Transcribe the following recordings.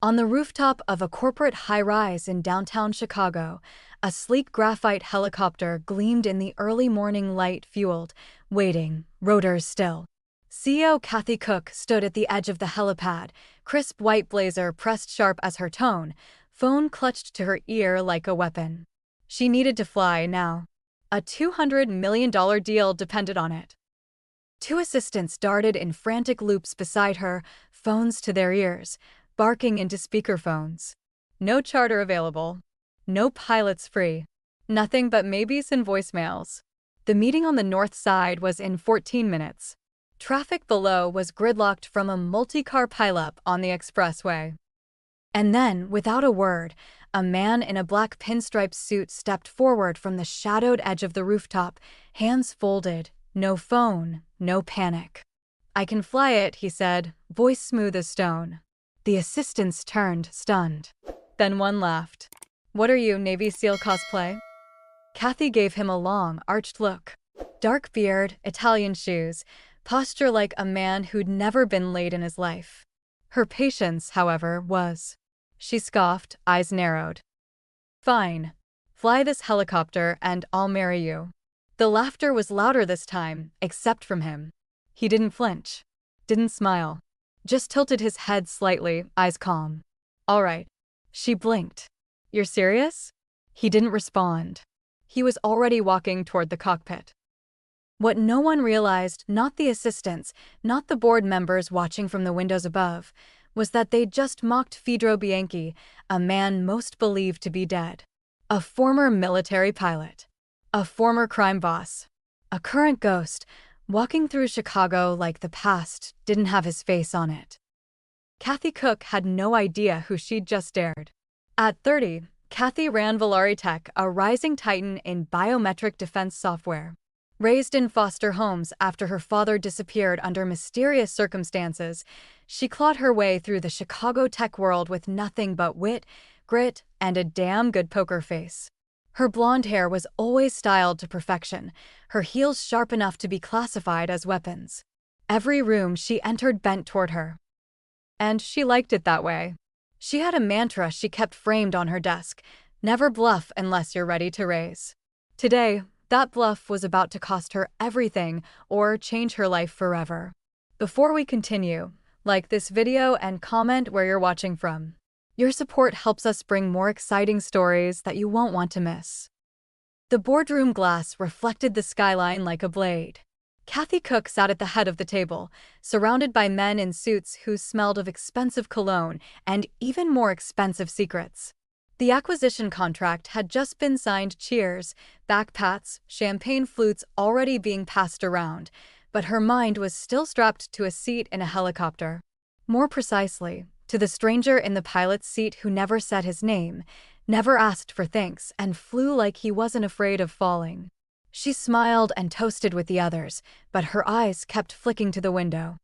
On the rooftop of a corporate high-rise in downtown Chicago, a sleek graphite helicopter gleamed in the early morning light, fueled, waiting, rotors still. CEO Kathy Cook stood at the edge of the helipad, crisp white blazer pressed sharp as her tone, phone clutched to her ear like a weapon. She needed to fly now. A $200 million deal depended on it. Two assistants darted in frantic loops beside her, phones to their ears, barking into speakerphones. No charter available. No pilots free. Nothing but maybes and voicemails. The meeting on the north side was in 14 minutes. Traffic below was gridlocked from a multi-car pileup on the expressway. And then, without a word, a man in a black pinstripe suit stepped forward from the shadowed edge of the rooftop, hands folded, no phone, no panic. "I can fly it," he said, voice smooth as stone. The assistants turned, stunned. Then one laughed. "What are you, Navy SEAL cosplay?" Kathy gave him a long, arched look. Dark beard, Italian shoes, posture like a man who'd never been laid in his life. Her patience, however, was. She scoffed, eyes narrowed. "Fine. Fly this helicopter and I'll marry you." The laughter was louder this time, except from him. He didn't flinch. Didn't smile. Just tilted his head slightly, eyes calm. "All right." She blinked. "You're serious?" He didn't respond. He was already walking toward the cockpit. What no one realized, not the assistants, not the board members watching from the windows above, was that they'd just mocked Fedro Bianchi, a man most believed to be dead. A former military pilot. A former crime boss. A current ghost, walking through Chicago like the past didn't have his face on it. Kathy Cook had no idea who she'd just dared. At 30, Kathy ran Valari Tech, a rising titan in biometric defense software. Raised in foster homes after her father disappeared under mysterious circumstances, she clawed her way through the Chicago tech world with nothing but wit, grit, and a damn good poker face. Her blonde hair was always styled to perfection, her heels sharp enough to be classified as weapons. Every room she entered bent toward her. And she liked it that way. She had a mantra she kept framed on her desk: never bluff unless you're ready to raise. Today, that bluff was about to cost her everything or change her life forever. Before we continue, like this video and comment where you're watching from. Your support helps us bring more exciting stories that you won't want to miss. The boardroom glass reflected the skyline like a blade. Kathy Cook sat at the head of the table, surrounded by men in suits who smelled of expensive cologne and even more expensive secrets. The acquisition contract had just been signed. Cheers, backpats, champagne flutes already being passed around, but her mind was still strapped to a seat in a helicopter. More precisely, to the stranger in the pilot's seat who never said his name, never asked for thanks, and flew like he wasn't afraid of falling. She smiled and toasted with the others, but her eyes kept flicking to the window.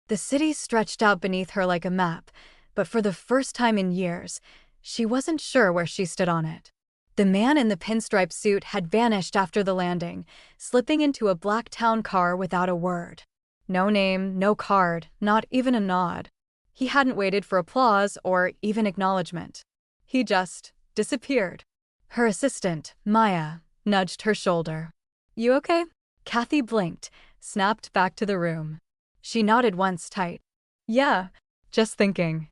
The city stretched out beneath her like a map, but for the first time in years, she wasn't sure where she stood on it. The man in the pinstripe suit had vanished after the landing, slipping into a black town car without a word. No name, no card, not even a nod. He hadn't waited for applause or even acknowledgement. He just disappeared. Her assistant, Maya, nudged her shoulder. "You okay?" Kathy blinked, snapped back to the room. She nodded once tight. "Yeah, just thinking."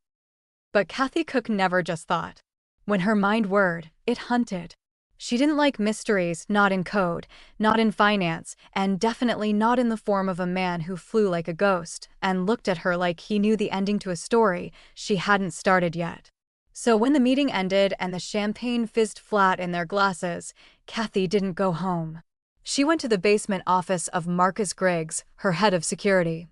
But Kathy Cook never just thought. When her mind whirred, it hunted. She didn't like mysteries, not in code, not in finance, and definitely not in the form of a man who flew like a ghost and looked at her like he knew the ending to a story she hadn't started yet. So when the meeting ended and the champagne fizzed flat in their glasses, Kathy didn't go home. She went to the basement office of Marcus Griggs, her head of security.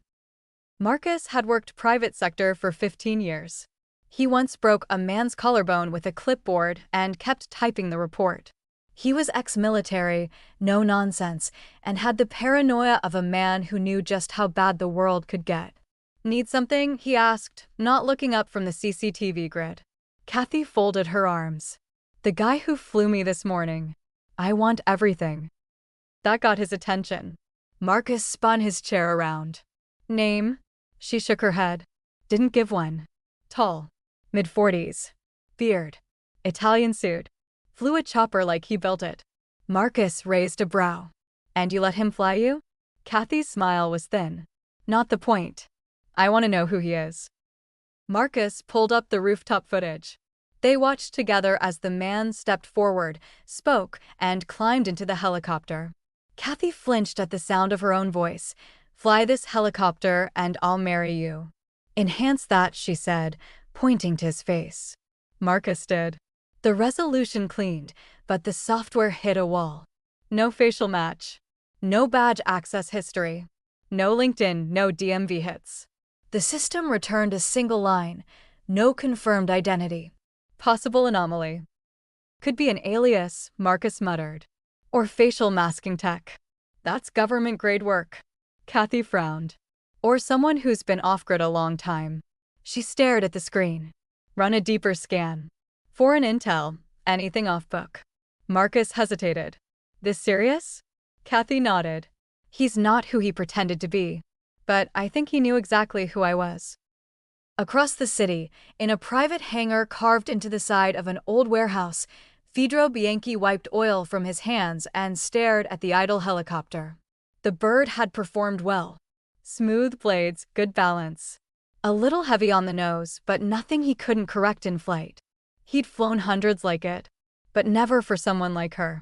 Marcus had worked private sector for 15 years. He once broke a man's collarbone with a clipboard and kept typing the report. He was ex-military, no nonsense, and had the paranoia of a man who knew just how bad the world could get. "Need something?" he asked, not looking up from the CCTV grid. Kathy folded her arms. "The guy who flew me this morning. I want everything." That got his attention. Marcus spun his chair around. "Name?" She shook her head. "Didn't give one." "Tall?" Mid-40s. Beard. Italian suit. Flew a chopper like he built it. Marcus raised a brow. And you let him fly you? Kathy's smile was thin. Not the point. I want to know who he is. Marcus pulled up the rooftop footage. They watched together as the man stepped forward, spoke, and climbed into the helicopter. Kathy flinched at the sound of her own voice. Fly this helicopter and I'll marry you. Enhance that, she said, pointing to his face. Marcus did. The resolution cleaned, but the software hit a wall. No facial match. No badge access history. No LinkedIn, no DMV hits. The system returned a single line. No confirmed identity. Possible anomaly. Could be an alias, Marcus muttered. Or facial masking tech. That's government-grade work. Kathy frowned. Or someone who's been off-grid a long time. She stared at the screen. Run a deeper scan. Foreign intel. Anything off-book. Marcus hesitated. This serious? Kathy nodded. He's not who he pretended to be. But I think he knew exactly who I was. Across the city, in a private hangar carved into the side of an old warehouse, Fedro Bianchi wiped oil from his hands and stared at the idle helicopter. The bird had performed well. Smooth blades, good balance. A little heavy on the nose, but nothing he couldn't correct in flight. He'd flown hundreds like it, but never for someone like her.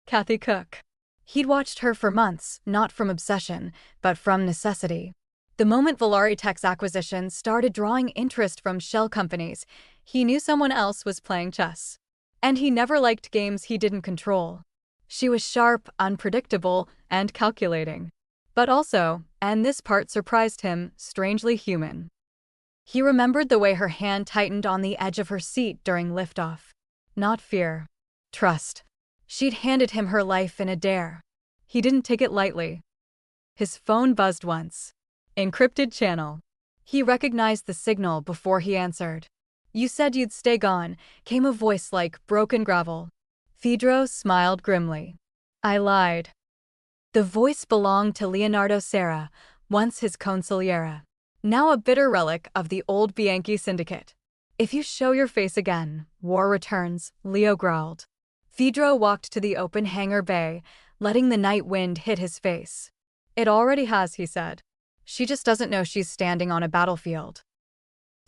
Kathy Cook. He'd watched her for months, not from obsession, but from necessity. The moment Volare Tech's acquisition started drawing interest from shell companies, he knew someone else was playing chess. And he never liked games he didn't control. She was sharp, unpredictable, and calculating. But also, and this part surprised him, strangely human. He remembered the way her hand tightened on the edge of her seat during liftoff. Not fear. Trust. She'd handed him her life in a dare. He didn't take it lightly. His phone buzzed once. Encrypted channel. He recognized the signal before he answered. You said you'd stay gone, came a voice like broken gravel. Fedro smiled grimly. I lied. The voice belonged to Leonardo Serra, once his consigliere. Now a bitter relic of the old Bianchi syndicate. If you show your face again, war returns, Leo growled. Fedro walked to the open hangar bay, letting the night wind hit his face. It already has, he said. She just doesn't know she's standing on a battlefield.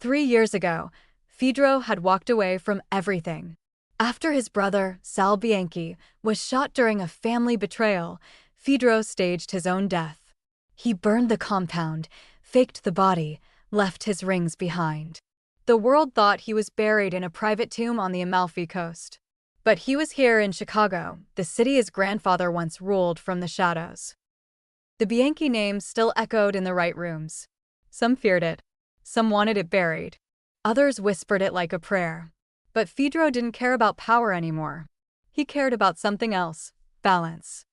3 years ago, Fedro had walked away from everything. After his brother, Sal Bianchi, was shot during a family betrayal, Fedro staged his own death. He burned the compound, faked the body, left his rings behind. The world thought he was buried in a private tomb on the Amalfi Coast. But he was here in Chicago, the city his grandfather once ruled from the shadows. The Bianchi name still echoed in the right rooms. Some feared it. Some wanted it buried. Others whispered it like a prayer. But Fedro didn't care about power anymore. He cared about something else, balance.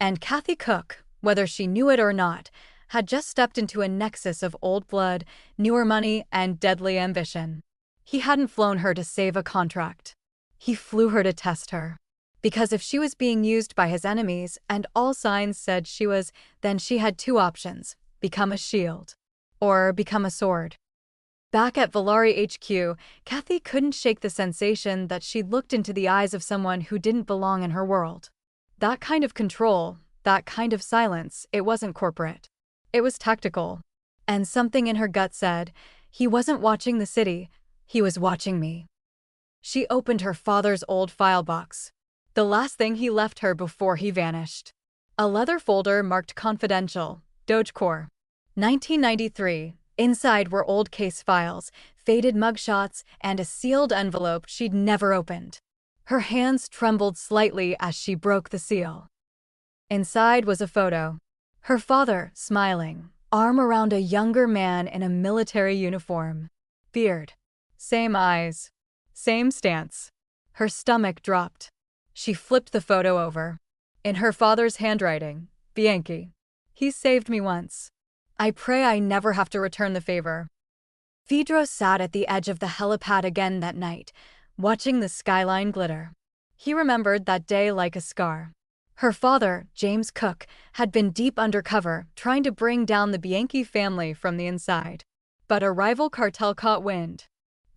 And Kathy Cook, whether she knew it or not, had just stepped into a nexus of old blood, newer money, and deadly ambition. He hadn't flown her to save a contract. He flew her to test her. Because if she was being used by his enemies, and all signs said she was, then she had 2 options: become a shield, or become a sword. Back at Volare HQ, Kathy couldn't shake the sensation that she'd looked into the eyes of someone who didn't belong in her world. That kind of control, that kind of silence, it wasn't corporate. It was tactical. And something in her gut said, he wasn't watching the city, he was watching me. She opened her father's old file box. The last thing he left her before he vanished. A leather folder marked confidential, Dogecoin. 1993. Inside were old case files, faded mugshots, and a sealed envelope she'd never opened. Her hands trembled slightly as she broke the seal. Inside was a photo. Her father, smiling, arm around a younger man in a military uniform. Beard. Same eyes. Same stance. Her stomach dropped. She flipped the photo over. In her father's handwriting, Bianchi. He saved me once. I pray I never have to return the favor. Fedro sat at the edge of the helipad again that night, watching the skyline glitter. He remembered that day like a scar. Her father, James Cook, had been deep undercover, trying to bring down the Bianchi family from the inside. But a rival cartel caught wind.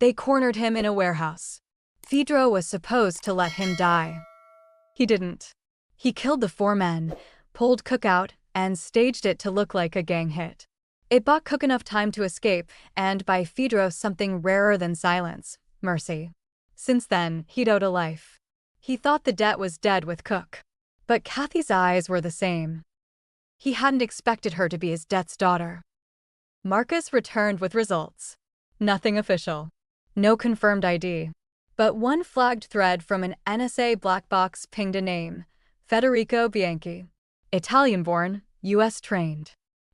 They cornered him in a warehouse. Fedro was supposed to let him die. He didn't. He killed the 4 men, pulled Cook out, and staged it to look like a gang hit. It bought Cook enough time to escape, and by Fedro something rarer than silence: mercy. Since then, he'd owed a life. He thought the debt was dead with Cook. But Kathy's eyes were the same. He hadn't expected her to be his debt's daughter. Marcus returned with results. Nothing official. No confirmed ID. But one flagged thread from an NSA black box pinged a name: Federico Bianchi. Italian-born, US-trained.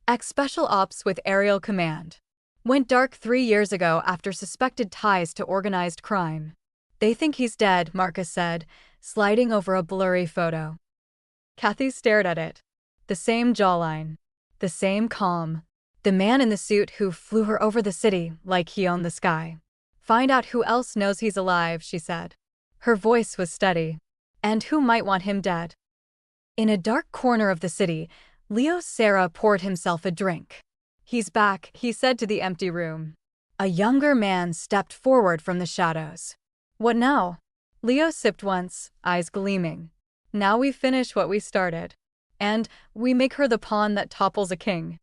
Ex-special ops with aerial command. Went dark 3 years ago after suspected ties to organized crime. They think he's dead, Marcus said, sliding over a blurry photo. Kathy stared at it. The same jawline. The same calm. The man in the suit who flew her over the city like he owned the sky. Find out who else knows he's alive, she said. Her voice was steady. And who might want him dead? In a dark corner of the city, Leo Serra poured himself a drink. He's back, he said to the empty room. A younger man stepped forward from the shadows. What now? Leo sipped once, eyes gleaming. Now we finish what we started. And we make her the pawn that topples a king.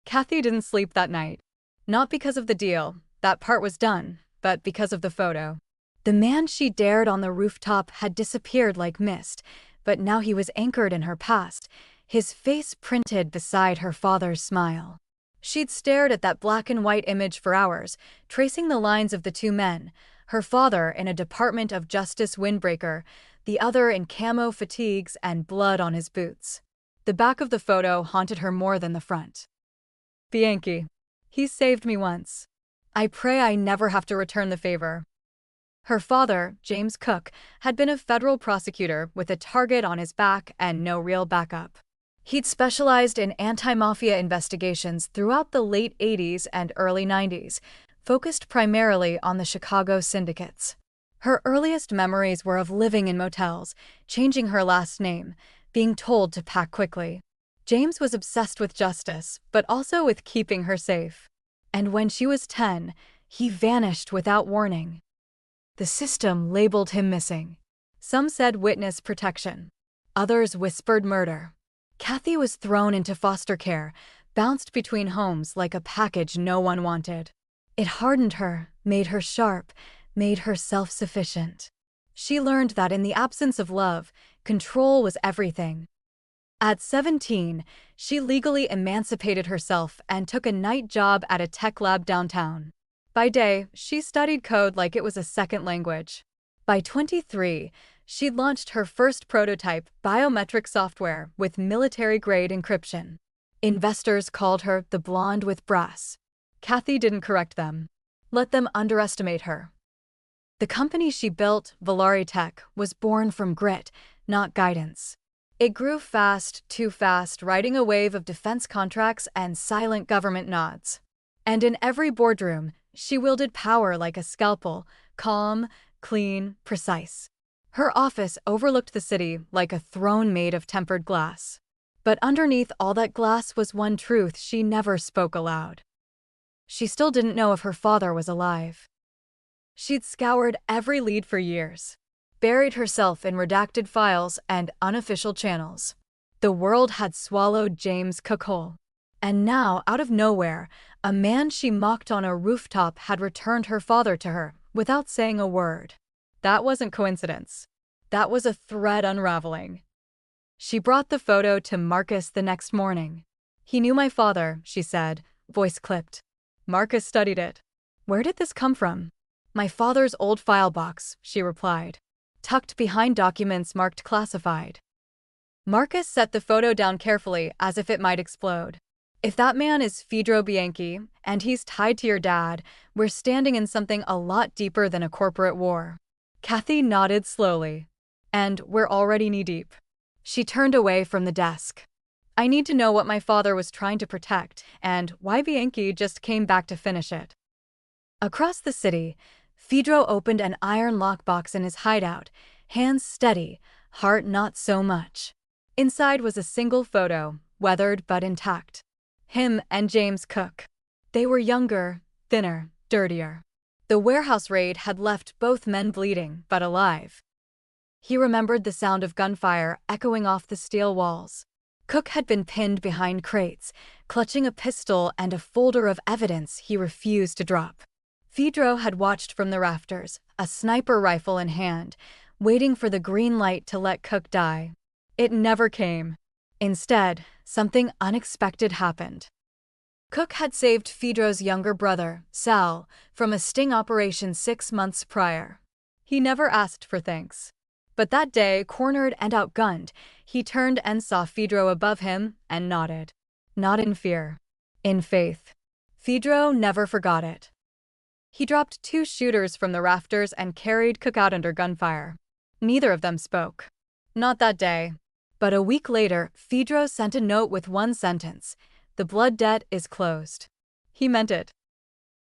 Kathy didn't sleep that night. Not because of the deal, that part was done, but because of the photo. The man she dared on the rooftop had disappeared like mist, but now he was anchored in her past, his face printed beside her father's smile. She'd stared at that black and white image for hours, tracing the lines of the 2 men, her father in a Department of Justice windbreaker, the other in camo fatigues and blood on his boots. The back of the photo haunted her more than the front. Bianchi. He saved me once. I pray I never have to return the favor. Her father, James Cook, had been a federal prosecutor with a target on his back and no real backup. He'd specialized in anti-mafia investigations throughout the late 80s and early 90s, focused primarily on the Chicago syndicates. Her earliest memories were of living in motels, changing her last name, being told to pack quickly. James was obsessed with justice, but also with keeping her safe. And when she was 10, he vanished without warning. The system labeled him missing. Some said witness protection. Others whispered murder. Kathy was thrown into foster care, bounced between homes like a package no one wanted. It hardened her, made her sharp, made her self-sufficient. She learned that in the absence of love, control was everything. At 17, she legally emancipated herself and took a night job at a tech lab downtown. By day, she studied code like it was a second language. By 23, she'd launched her first prototype, biometric software with military-grade encryption. Investors called her the blonde with brass. Kathy didn't correct them. Let them underestimate her. The company she built, Valari Tech, was born from grit, not guidance. It grew fast, too fast, riding a wave of defense contracts and silent government nods. And in every boardroom, she wielded power like a scalpel, calm, clean, precise. Her office overlooked the city like a throne made of tempered glass. But underneath all that glass was one truth she never spoke aloud. She still didn't know if her father was alive. She'd scoured every lead for years, buried herself in redacted files and unofficial channels. The world had swallowed James Cook whole. And now, out of nowhere, a man she mocked on a rooftop had returned her father to her, without saying a word. That wasn't coincidence. That was a thread unraveling. She brought the photo to Marcus the next morning. He knew my father, she said, voice clipped. Marcus studied it. Where did this come from? My father's old file box, she replied, tucked behind documents marked classified. Marcus set the photo down carefully as if it might explode. If that man is Fedro Bianchi, and he's tied to your dad, we're standing in something a lot deeper than a corporate war. Kathy nodded slowly. And we're already knee-deep. She turned away from the desk. I need to know what my father was trying to protect, and why Bianchi just came back to finish it. Across the city, Fedro opened an iron lockbox in his hideout, hands steady, heart not so much. Inside was a single photo, weathered but intact. Him and James Cook. They were younger, thinner, dirtier. The warehouse raid had left both men bleeding, but alive. He remembered the sound of gunfire echoing off the steel walls. Cook had been pinned behind crates, clutching a pistol and a folder of evidence he refused to drop. Fedro had watched from the rafters, a sniper rifle in hand, waiting for the green light to let Cook die. It never came. Instead, something unexpected happened. Cook had saved Fedro's younger brother, Sal, from a sting operation 6 months prior. He never asked for thanks. But that day, cornered and outgunned, he turned and saw Fedro above him and nodded. Not in fear. In faith. Fedro never forgot it. He dropped 2 shooters from the rafters and carried Cook out under gunfire. Neither of them spoke. Not that day. But a week later, Fedro sent a note with one sentence: "The blood debt is closed." He meant it.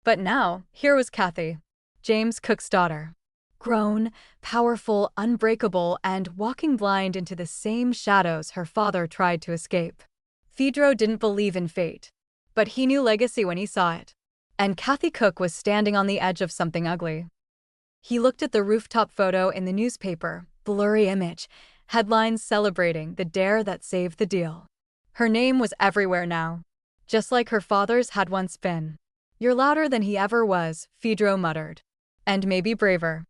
But now, here was Kathy, James Cook's daughter. Grown, powerful, unbreakable, and walking blind into the same shadows her father tried to escape. Fedro didn't believe in fate, but he knew legacy when he saw it. And Kathy Cook was standing on the edge of something ugly. He looked at the rooftop photo in the newspaper, blurry image, headlines celebrating the dare that saved the deal. Her name was everywhere now, just like her father's had once been. "You're louder than he ever was," Fedro muttered. "And maybe braver."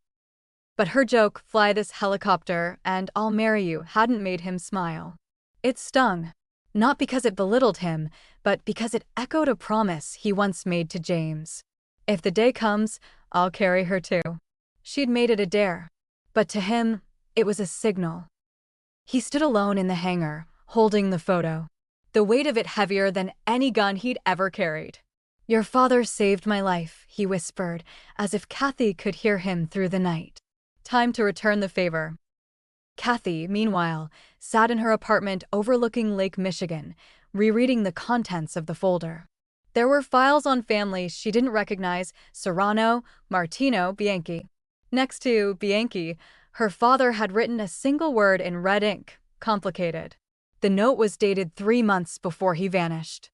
But her joke, "Fly this helicopter and I'll marry you," hadn't made him smile. It stung. Not because it belittled him, but because it echoed a promise he once made to James. "If the day comes, I'll carry her too." She'd made it a dare. But to him, it was a signal. He stood alone in the hangar, holding the photo, the weight of it heavier than any gun he'd ever carried. "Your father saved my life," he whispered, as if Kathy could hear him through the night. Time to return the favor. Kathy, meanwhile, sat in her apartment overlooking Lake Michigan, rereading the contents of the folder. There were files on families she didn't recognize: Serrano, Martino, Bianchi. Next to Bianchi, her father had written a single word in red ink: complicated. The note was dated 3 months before he vanished.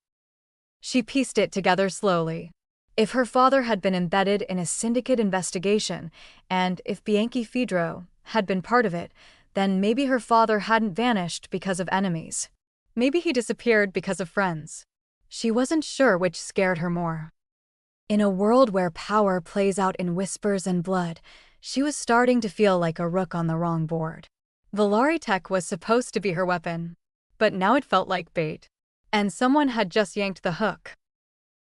She pieced it together slowly. If her father had been embedded in a syndicate investigation, and if Bianchi Fedro had been part of it, then maybe her father hadn't vanished because of enemies. Maybe he disappeared because of friends. She wasn't sure which scared her more. In a world where power plays out in whispers and blood, she was starting to feel like a rook on the wrong board. Volare tech was supposed to be her weapon, but now it felt like bait. And someone had just yanked the hook.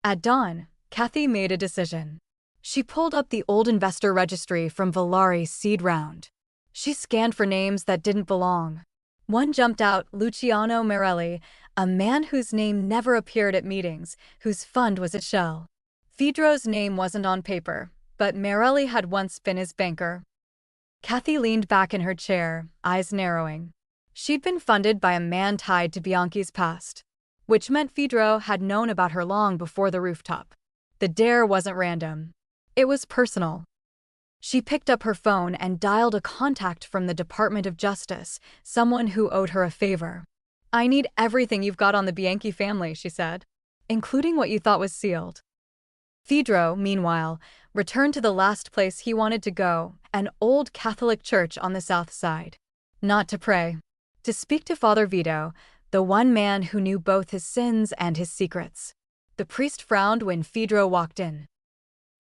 At dawn, Kathy made a decision. She pulled up the old investor registry from Volare's seed round. She scanned for names that didn't belong. One jumped out: Luciano Morelli, a man whose name never appeared at meetings, whose fund was a shell. Fedro's name wasn't on paper, but Morelli had once been his banker. Kathy leaned back in her chair, eyes narrowing. She'd been funded by a man tied to Bianchi's past, which meant Fedro had known about her long before the rooftop. The dare wasn't random. It was personal. She picked up her phone and dialed a contact from the Department of Justice, someone who owed her a favor. "I need everything you've got on the Bianchi family," she said, "including what you thought was sealed." Fedro, meanwhile, returned to the last place he wanted to go, an old Catholic church on the south side. Not to pray. To speak to Father Vito, the one man who knew both his sins and his secrets. The priest frowned when Fedro walked in.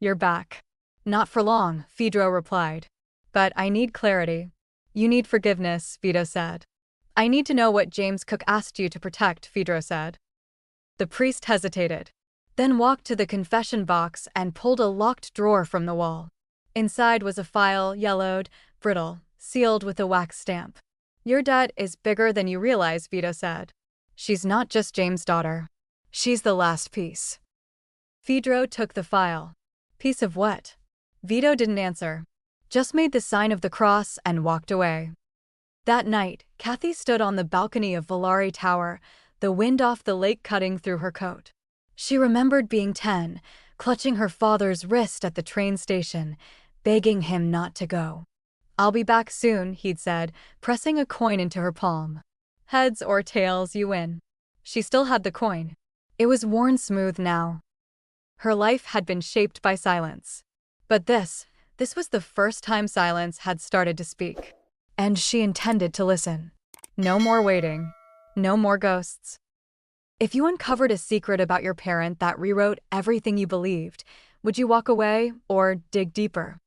"You're back." "Not for long," Fedro replied. "But I need clarity." "You need forgiveness," Vito said. "I need to know what James Cook asked you to protect," Fedro said. The priest hesitated, then walked to the confession box and pulled a locked drawer from the wall. Inside was a file, yellowed, brittle, sealed with a wax stamp. "Your debt is bigger than you realize," Vito said. "She's not just James' daughter. She's the last piece." Fedro took the file. "Piece of what?" Vito didn't answer, just made the sign of the cross and walked away. That night, Kathy stood on the balcony of Volare Tower, the wind off the lake cutting through her coat. She remembered being 10, clutching her father's wrist at the train station, begging him not to go. "I'll be back soon," he'd said, pressing a coin into her palm. "Heads or tails, you win." She still had the coin. It was worn smooth now. Her life had been shaped by silence. But this was the first time silence had started to speak. And she intended to listen. No more waiting. No more ghosts. If you uncovered a secret about your parent that rewrote everything you believed, would you walk away or dig deeper?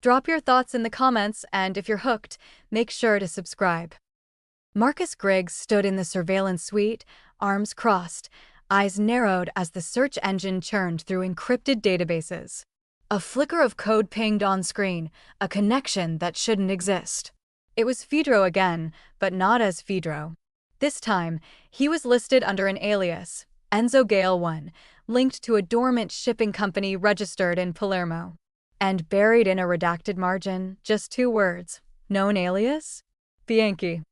Drop your thoughts in the comments, and if you're hooked, make sure to subscribe. Marcus Griggs stood in the surveillance suite, arms crossed, eyes narrowed as the search engine churned through encrypted databases. A flicker of code pinged on screen, a connection that shouldn't exist. It was Fedro again, but not as Fedro. This time, he was listed under an alias, Enzo Gale 1, linked to a dormant shipping company registered in Palermo. And buried in a redacted margin, just 2 words. Known alias? Bianchi.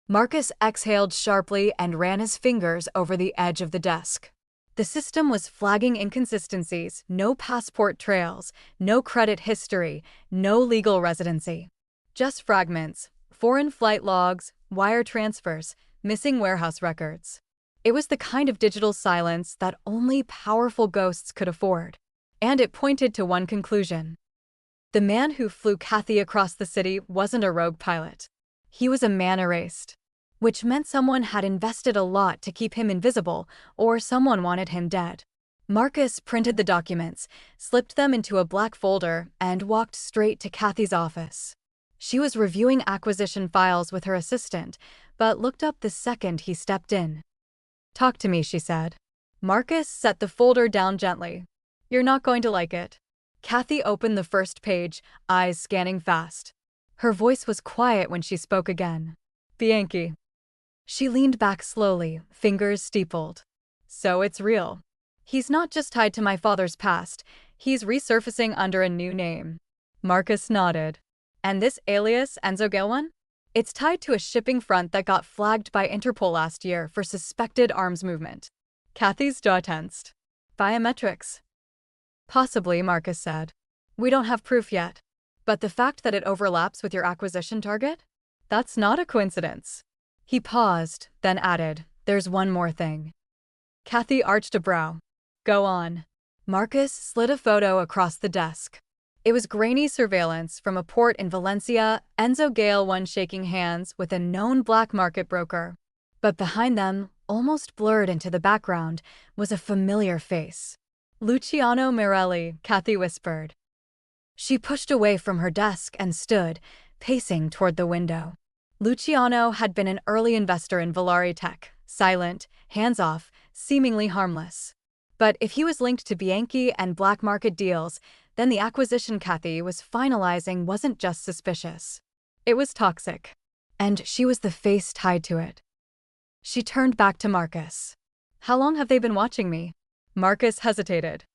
Marcus exhaled sharply and ran his fingers over the edge of the desk. The system was flagging inconsistencies, no passport trails, no credit history, no legal residency. Just fragments, foreign flight logs, wire transfers, missing warehouse records. It was the kind of digital silence that only powerful ghosts could afford. And it pointed to one conclusion. The man who flew Kathy across the city wasn't a rogue pilot. He was a man erased. Which meant someone had invested a lot to keep him invisible, or someone wanted him dead. Marcus printed the documents, slipped them into a black folder, and walked straight to Kathy's office. She was reviewing acquisition files with her assistant, but looked up the second he stepped in. "Talk to me," she said. Marcus set the folder down gently. "You're not going to like it." Kathy opened the first page, eyes scanning fast. Her voice was quiet when she spoke again. "Bianchi." She leaned back slowly, fingers steepled. "So it's real. He's not just tied to my father's past, he's resurfacing under a new name." Marcus nodded. "And this alias, Enzo Gale 1? It's tied to a shipping front that got flagged by Interpol last year for suspected arms movement." Kathy's jaw tensed. "Biometrics?" "Possibly," Marcus said. "We don't have proof yet. But the fact that it overlaps with your acquisition target? That's not a coincidence." He paused, then added, "There's one more thing." Kathy arched a brow. "Go on." Marcus slid a photo across the desk. It was grainy surveillance from a port in Valencia, Enzo Gale 1 shaking hands with a known black market broker. But behind them, almost blurred into the background, was a familiar face. "Luciano Morelli," Kathy whispered. She pushed away from her desk and stood, pacing toward the window. Luciano had been an early investor in Volare Tech, silent, hands-off, seemingly harmless. But if he was linked to Bianchi and black market deals, then the acquisition Kathy was finalizing wasn't just suspicious. It was toxic. And she was the face tied to it. She turned back to Marcus. "How long have they been watching me?" Marcus hesitated.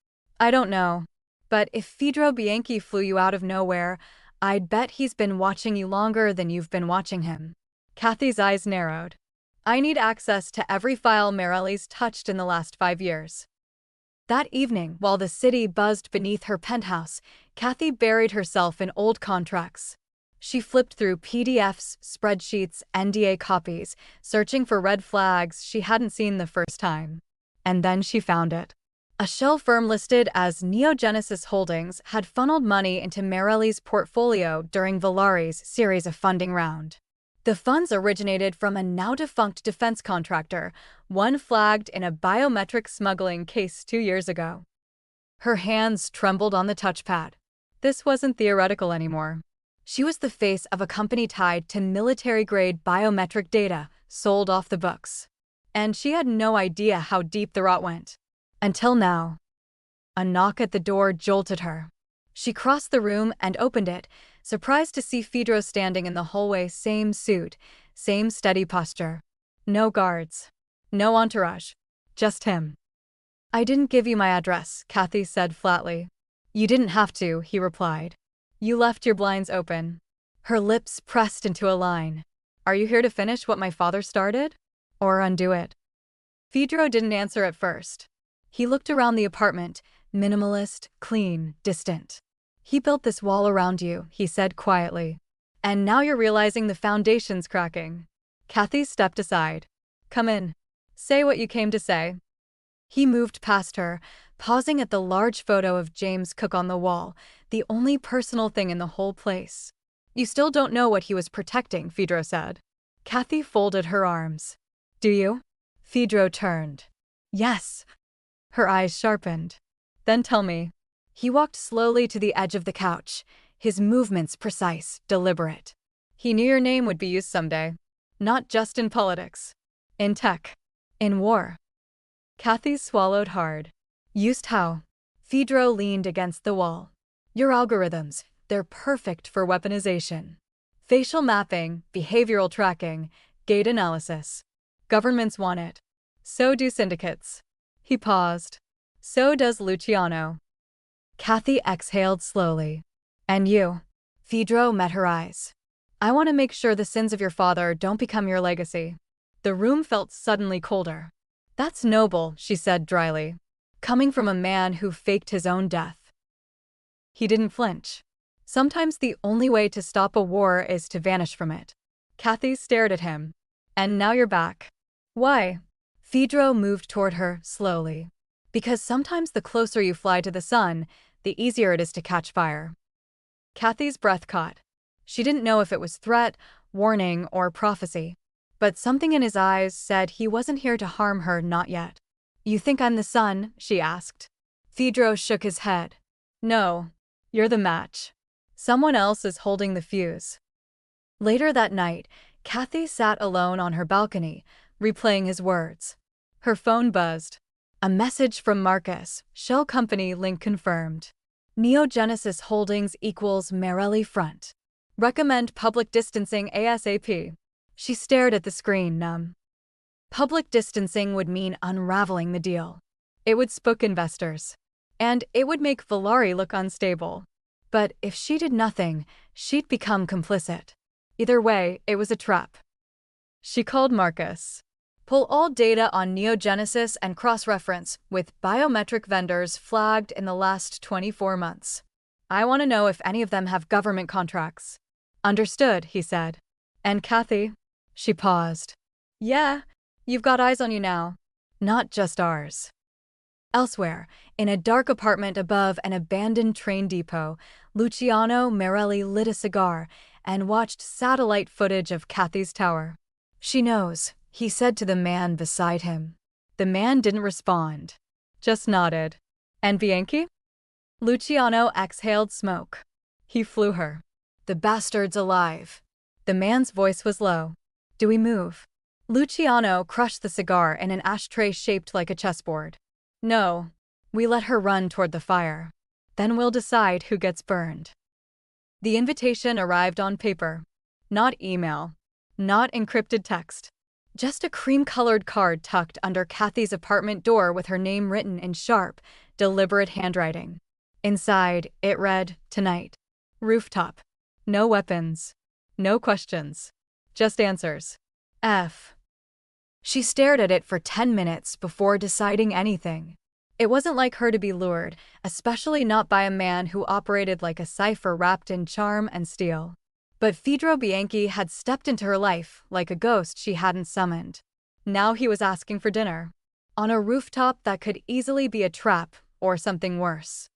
"I don't know. But if Fedro Bianchi flew you out of nowhere, I'd bet he's been watching you longer than you've been watching him." Kathy's eyes narrowed. "I need access to every file Morelli's touched in the last 5 years." That evening, while the city buzzed beneath her penthouse, Kathy buried herself in old contracts. She flipped through PDFs, spreadsheets, NDA copies, searching for red flags she hadn't seen the first time. And then she found it. A shell firm listed as Neogenesis Holdings had funneled money into Morelli's portfolio during Volare's series of funding round. The funds originated from a now-defunct defense contractor, one flagged in a biometric smuggling case 2 years ago. Her hands trembled on the touchpad. This wasn't theoretical anymore. She was the face of a company tied to military-grade biometric data, sold off the books. And she had no idea how deep the rot went. Until now. A knock at the door jolted her. She crossed the room and opened it, surprised to see Fedro standing in the hallway, same suit, same steady posture. No guards. No entourage. Just him. "I didn't give you my address," Kathy said flatly. "You didn't have to," he replied. "You left your blinds open." Her lips pressed into a line. "Are you here to finish what my father started? Or undo it?" Fedro didn't answer at first. He looked around the apartment, minimalist, clean, distant. "He built this wall around you," he said quietly. "And now you're realizing the foundation's cracking." Kathy stepped aside. "Come in. Say what you came to say." He moved past her, pausing at the large photo of James Cook on the wall, the only personal thing in the whole place. You still don't know what he was protecting, Fedro said. Kathy folded her arms. Do you? Fedro turned. Yes. Her eyes sharpened. Then tell me. He walked slowly to the edge of the couch, his movements precise, deliberate. He knew your name would be used someday. Not just in politics. In tech. In war. Kathy swallowed hard. Used how? Fedro leaned against the wall. Your algorithms, they're perfect for weaponization. Facial mapping, behavioral tracking, gait analysis. Governments want it. So do syndicates. He paused. So does Luciano. Kathy exhaled slowly. And you? Fedro met her eyes. I want to make sure the sins of your father don't become your legacy. The room felt suddenly colder. That's noble, she said dryly, coming from a man who faked his own death. He didn't flinch. Sometimes the only way to stop a war is to vanish from it. Kathy stared at him. And now you're back. Why? Fedro moved toward her, slowly. Because sometimes the closer you fly to the sun, the easier it is to catch fire. Kathy's breath caught. She didn't know if it was threat, warning, or prophecy. But something in his eyes said he wasn't here to harm her, not yet. You think I'm the sun? She asked. Fedro shook his head. No. You're the match. Someone else is holding the fuse. Later that night, Kathy sat alone on her balcony, replaying his words. Her phone buzzed. A message from Marcus, shell company link confirmed. Neogenesis Holdings equals Marelli front. Recommend public distancing ASAP. She stared at the screen, numb. Public distancing would mean unraveling the deal. It would spook investors. And it would make Valari look unstable. But if she did nothing, she'd become complicit. Either way, it was a trap. She called Marcus. Pull all data on Neogenesis and cross-reference with biometric vendors flagged in the last 24 months. I want to know if any of them have government contracts. Understood, he said. And Kathy? She paused. Yeah, you've got eyes on you now. Not just ours. Elsewhere, in a dark apartment above an abandoned train depot, Luciano Marelli lit a cigar and watched satellite footage of Kathy's tower. She knows, he said to the man beside him. The man didn't respond, just nodded. And Bianchi? Luciano exhaled smoke. He flew her. The bastard's alive. The man's voice was low. Do we move? Luciano crushed the cigar in an ashtray shaped like a chessboard. No, we let her run toward the fire. Then we'll decide who gets burned. The invitation arrived on paper. Not email. Not encrypted text. Just a cream-colored card tucked under Kathy's apartment door with her name written in sharp, deliberate handwriting. Inside, it read, Tonight. Rooftop. No weapons. No questions. Just answers. F. She stared at it for 10 minutes before deciding anything. It wasn't like her to be lured, especially not by a man who operated like a cipher wrapped in charm and steel. But Fedro Bianchi had stepped into her life like a ghost she hadn't summoned. Now he was asking for dinner. On a rooftop that could easily be a trap or something worse.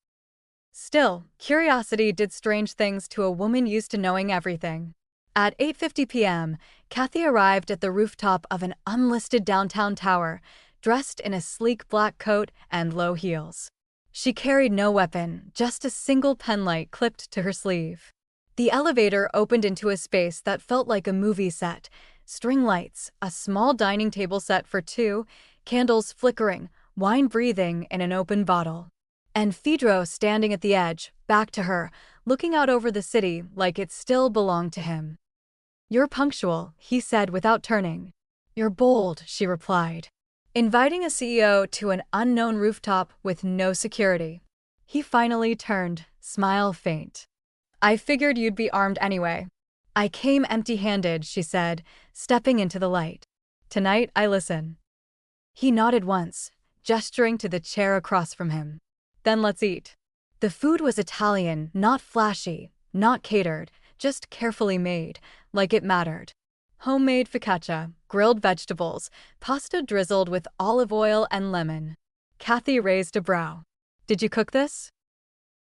Still, curiosity did strange things to a woman used to knowing everything. At 8:50 p.m., Kathy arrived at the rooftop of an unlisted downtown tower, dressed in a sleek black coat and low heels. She carried no weapon, just a single penlight clipped to her sleeve. The elevator opened into a space that felt like a movie set. String lights, a small dining table set for two, candles flickering, wine breathing in an open bottle. And Fedro standing at the edge, back to her, looking out over the city like it still belonged to him. You're punctual, he said without turning. You're bold, she replied. Inviting a CEO to an unknown rooftop with no security. He finally turned, smile faint. I figured you'd be armed anyway. I came empty-handed, she said, stepping into the light. Tonight I listen. He nodded once, gesturing to the chair across from him. Then let's eat. The food was Italian, not flashy, not catered, just carefully made, like it mattered. Homemade focaccia, grilled vegetables, pasta drizzled with olive oil and lemon. Kathy raised a brow. Did you cook this?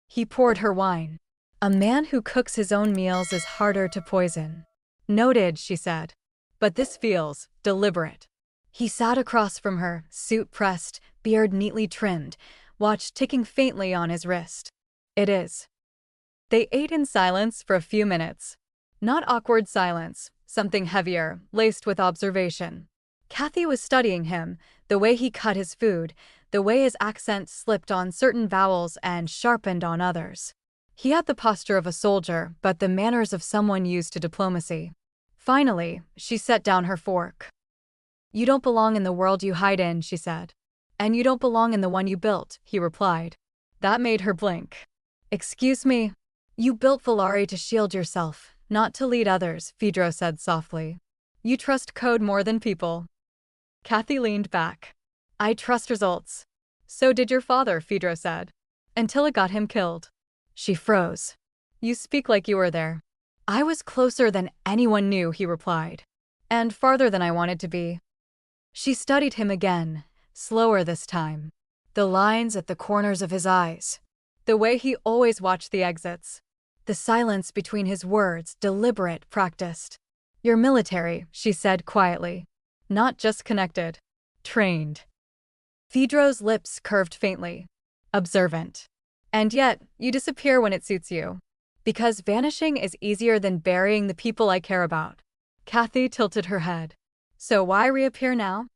He poured her wine. A man who cooks his own meals is harder to poison. Noted, she said. But this feels deliberate. He sat across from her, suit pressed, beard neatly trimmed, watch ticking faintly on his wrist. It is. They ate in silence for a few minutes. Not awkward silence, something heavier, laced with observation. Kathy was studying him, the way he cut his food, the way his accent slipped on certain vowels and sharpened on others. He had the posture of a soldier, but the manners of someone used to diplomacy. Finally, she set down her fork. You don't belong in the world you hide in, she said. And you don't belong in the one you built, he replied. That made her blink. Excuse me? You built Valari to shield yourself, not to lead others, Fedro said softly. You trust code more than people. Kathy leaned back. I trust results. So did your father, Fedro said. Until it got him killed. She froze. You speak like you were there. I was closer than anyone knew, he replied. And farther than I wanted to be. She studied him again, slower this time. The lines at the corners of his eyes. The way he always watched the exits. The silence between his words, deliberate, practiced. You're military, she said quietly. Not just connected. Trained. Fedro's lips curved faintly. Observant. And yet, you disappear when it suits you. Because vanishing is easier than burying the people I care about. Kathy tilted her head. So why reappear now?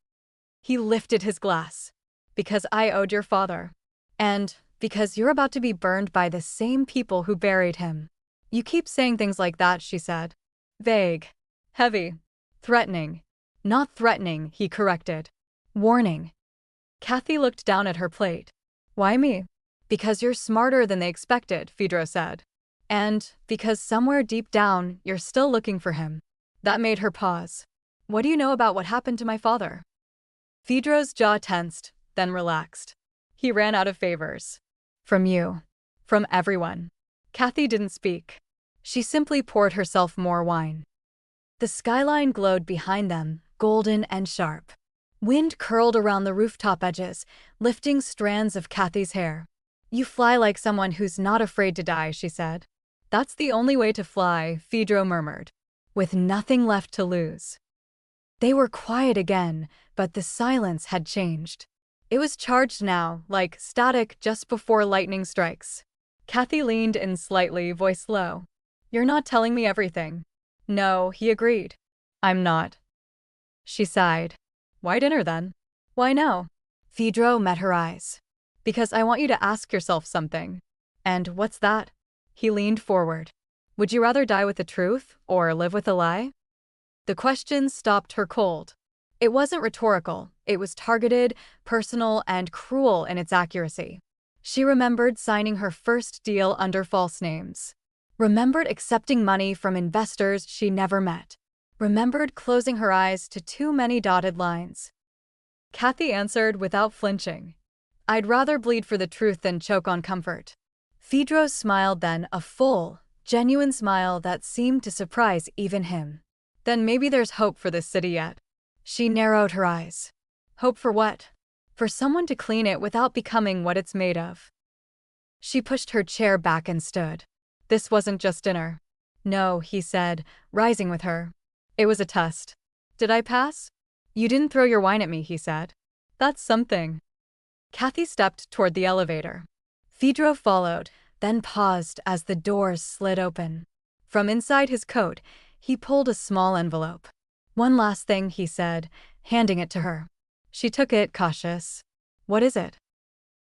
He lifted his glass. Because I owed your father. And because you're about to be burned by the same people who buried him. You keep saying things like that, she said. Vague. Heavy. Threatening. Not threatening, he corrected. Warning. Kathy looked down at her plate. Why me? Because you're smarter than they expected, Fedro said. And because somewhere deep down, you're still looking for him. That made her pause. What do you know about what happened to my father? Fedro's jaw tensed, then relaxed. He ran out of favors. From you. From everyone. Kathy didn't speak. She simply poured herself more wine. The skyline glowed behind them, golden and sharp. Wind curled around the rooftop edges, lifting strands of Kathy's hair. You fly like someone who's not afraid to die, she said. That's the only way to fly, Fedro murmured. With nothing left to lose. They were quiet again, but the silence had changed. It was charged now, like static just before lightning strikes. Kathy leaned in slightly, voice low. You're not telling me everything. No, he agreed. I'm not. She sighed. Why dinner then? Why no? Fedro met her eyes. Because I want you to ask yourself something. And what's that? He leaned forward. Would you rather die with the truth or live with a lie? The question stopped her cold. It wasn't rhetorical. It was targeted, personal, and cruel in its accuracy. She remembered signing her first deal under false names. Remembered accepting money from investors she never met. Remembered closing her eyes to too many dotted lines. Kathy answered without flinching. I'd rather bleed for the truth than choke on comfort. Fedro smiled then, a full, genuine smile that seemed to surprise even him. Then maybe there's hope for this city yet. She narrowed her eyes. Hope for what? For someone to clean it without becoming what it's made of. She pushed her chair back and stood. This wasn't just dinner. No, he said, rising with her. It was a test. Did I pass? You didn't throw your wine at me, he said. That's something. Kathy stepped toward the elevator. Fedro followed, then paused as the doors slid open. From inside his coat, he pulled a small envelope. One last thing, he said, handing it to her. She took it, cautious. What is it?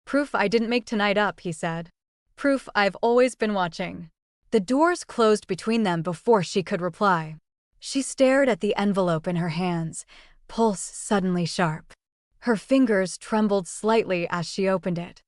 Proof I didn't make tonight up, he said. Proof I've always been watching. The doors closed between them before she could reply. She stared at the envelope in her hands, pulse suddenly sharp. Her fingers trembled slightly as she opened it.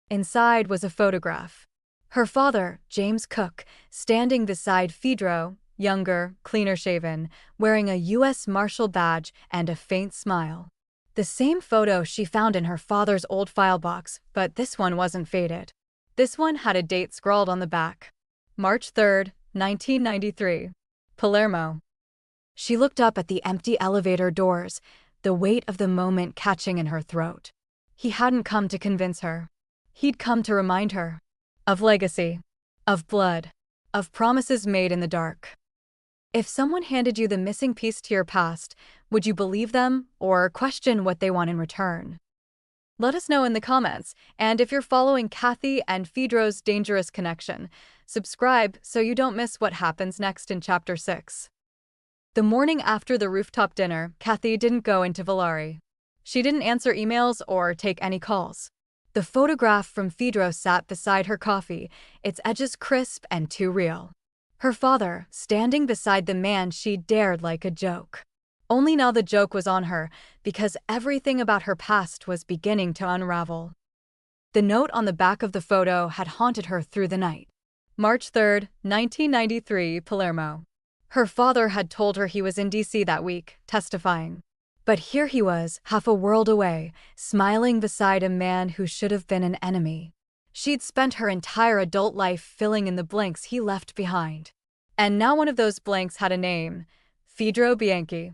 Inside was a photograph. Her father, James Cook, standing beside Fedro, younger, cleaner-shaven, wearing a U.S. Marshal badge and a faint smile. The same photo she found in her father's old file box, but this one wasn't faded. This one had a date scrawled on the back. March 3rd, 1993. Palermo. She looked up at the empty elevator doors, the weight of the moment catching in her throat. He hadn't come to convince her. He'd come to remind her of legacy, of blood, of promises made in the dark. If someone handed you the missing piece to your past, would you believe them or question what they want in return? Let us know in the comments, and if you're following Kathy and Fedro's dangerous connection, subscribe so you don't miss what happens next in Chapter 6. The morning after the rooftop dinner, Kathy didn't go into Valari. She didn't answer emails or take any calls. The photograph from Fedro sat beside her coffee, its edges crisp and too real. Her father, standing beside the man she dared like a joke. Only now the joke was on her, because everything about her past was beginning to unravel. The note on the back of the photo had haunted her through the night. March 3, 1993, Palermo. Her father had told her he was in DC that week, testifying. But here he was, half a world away, smiling beside a man who should have been an enemy. She'd spent her entire adult life filling in the blanks he left behind. And now one of those blanks had a name: Fedro Bianchi.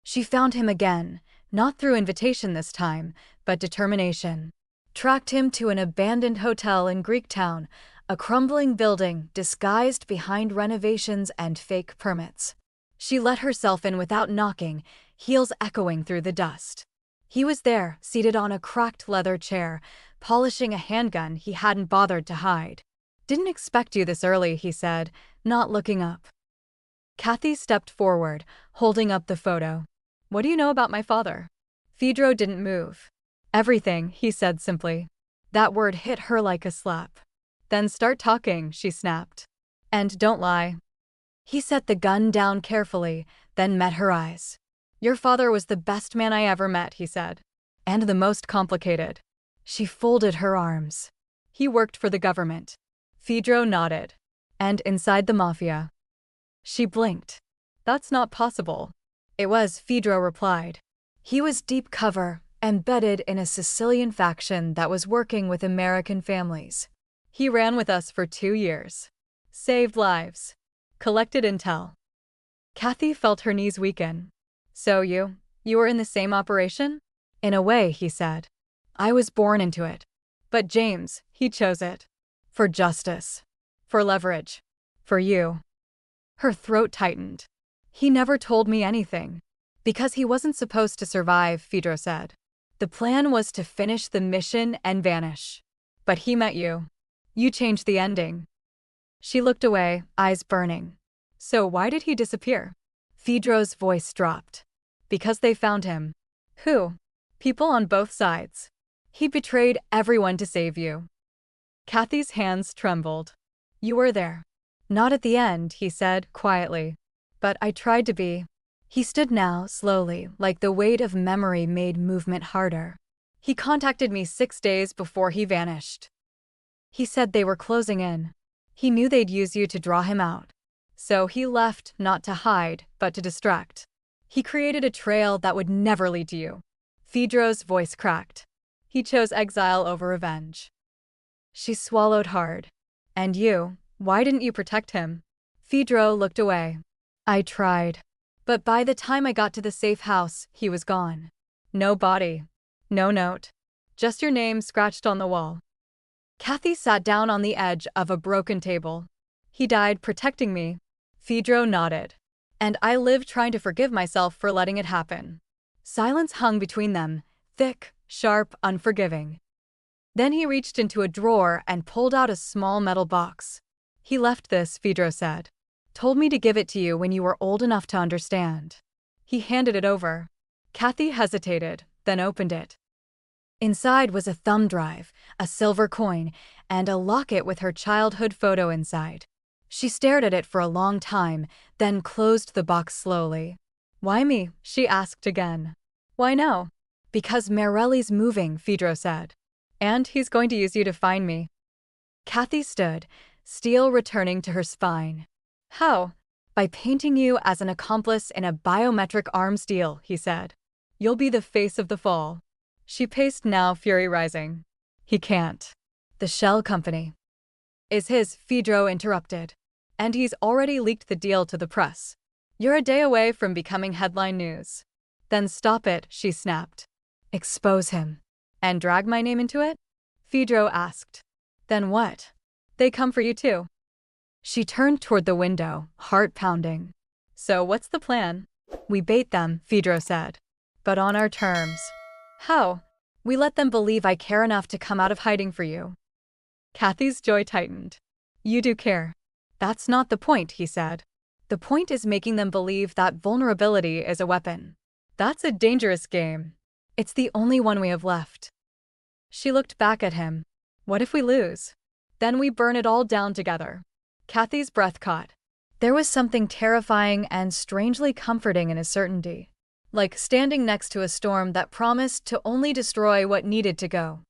She found him again, not through invitation this time, but determination. Tracked him to an abandoned hotel in Greektown, a crumbling building disguised behind renovations and fake permits. She let herself in without knocking, heels echoing through the dust. He was there, seated on a cracked leather chair, polishing a handgun he hadn't bothered to hide. "Didn't expect you this early," he said, not looking up. Kathy stepped forward, holding up the photo. "What do you know about my father?" Fedro didn't move. "Everything," he said simply. That word hit her like a slap. "Then start talking," she snapped. "And don't lie." He set the gun down carefully, then met her eyes. "Your father was the best man I ever met," he said. "And the most complicated." She folded her arms. "He worked for the government." Fedro nodded. "And inside the Mafia." She blinked. "That's not possible." "It was," Fedro replied. "He was deep cover, embedded in a Sicilian faction that was working with American families. He ran with us for 2 years. Saved lives. Collected intel." Kathy felt her knees weaken. "So you were in the same operation?" "In a way," he said. "I was born into it. But James, he chose it. For justice. For leverage. For you." Her throat tightened. "He never told me anything." "Because he wasn't supposed to survive," Fedro said. "The plan was to finish the mission and vanish. But he met you. You changed the ending." She looked away, eyes burning. "So why did he disappear?" Fedro's voice dropped. "Because they found him." "Who?" "People on both sides. He betrayed everyone to save you." Kathy's hands trembled. "You were there." "Not at the end," he said, quietly. "But I tried to be." He stood now, slowly, like the weight of memory made movement harder. "He contacted me 6 days before he vanished. He said they were closing in. He knew they'd use you to draw him out. So he left, not to hide, but to distract. He created a trail that would never lead to you." Fedro's voice cracked. "He chose exile over revenge." She swallowed hard. "And you, why didn't you protect him?" Fedro looked away. "I tried. But by the time I got to the safe house, he was gone. No body. No note. Just your name scratched on the wall." Kathy sat down on the edge of a broken table. "He died protecting me." Fedro nodded. "And I lived trying to forgive myself for letting it happen." Silence hung between them, thick, sharp, unforgiving. Then he reached into a drawer and pulled out a small metal box. "He left this," Fedro said. "Told me to give it to you when you were old enough to understand." He handed it over. Kathy hesitated, then opened it. Inside was a thumb drive, a silver coin, and a locket with her childhood photo inside. She stared at it for a long time, then closed the box slowly. "Why me?" she asked again. "Why now?" "Because Merelli's moving," Fedro said. "And he's going to use you to find me." Kathy stood, steel returning to her spine. "How?" "By painting you as an accomplice in a biometric arms deal," he said. "You'll be the face of the fall." She paced now, fury rising. "He can't. The shell company is his," Fedro interrupted. "And he's already leaked the deal to the press. You're a day away from becoming headline news." "Then stop it," she snapped. "Expose him." "And drag my name into it?" Fedro asked. Then what? They come for you too. She turned toward the window, heart pounding. So what's the plan? We bait them, Fedro said. But on our terms. How? We let them believe I care enough to come out of hiding for you. Kathy's joy tightened. You do care. That's not the point, he said. The point is making them believe that vulnerability is a weapon. That's a dangerous game. It's the only one we have left. She looked back at him. What if we lose? Then we burn it all down together. Kathy's breath caught. There was something terrifying and strangely comforting in his certainty. Like standing next to a storm that promised to only destroy what needed to go.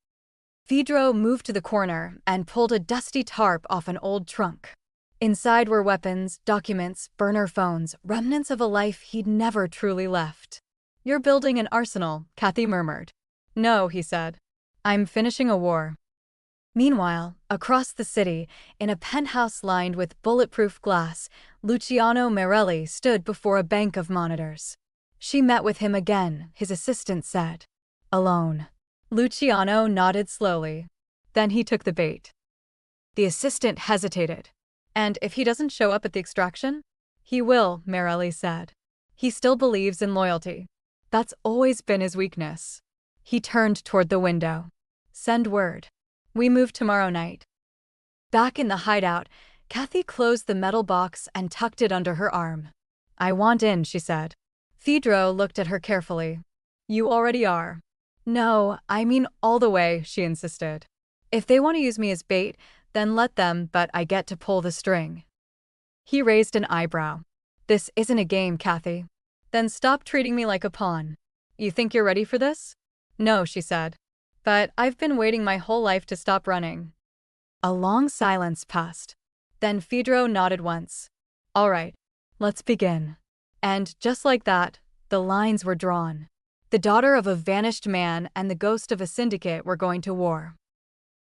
Fedro moved to the corner and pulled a dusty tarp off an old trunk. Inside were weapons, documents, burner phones, remnants of a life he'd never truly left. You're building an arsenal, Kathy murmured. No, he said. I'm finishing a war. Meanwhile, across the city, in a penthouse lined with bulletproof glass, Luciano Merelli stood before a bank of monitors. She met with him again, his assistant said. Alone. Luciano nodded slowly. Then he took the bait. The assistant hesitated. And if he doesn't show up at the extraction? He will, Merelli said. He still believes in loyalty. That's always been his weakness. He turned toward the window. Send word. We move tomorrow night. Back in the hideout, Kathy closed the metal box and tucked it under her arm. I want in, she said. Fedro looked at her carefully. You already are. No, I mean all the way, she insisted. If they want to use me as bait, then let them, but I get to pull the string. He raised an eyebrow. This isn't a game, Kathy. Then stop treating me like a pawn. You think you're ready for this? No, she said. But I've been waiting my whole life to stop running. A long silence passed. Then Fedro nodded once. All right, let's begin. And just like that, the lines were drawn. The daughter of a vanished man and the ghost of a syndicate were going to war.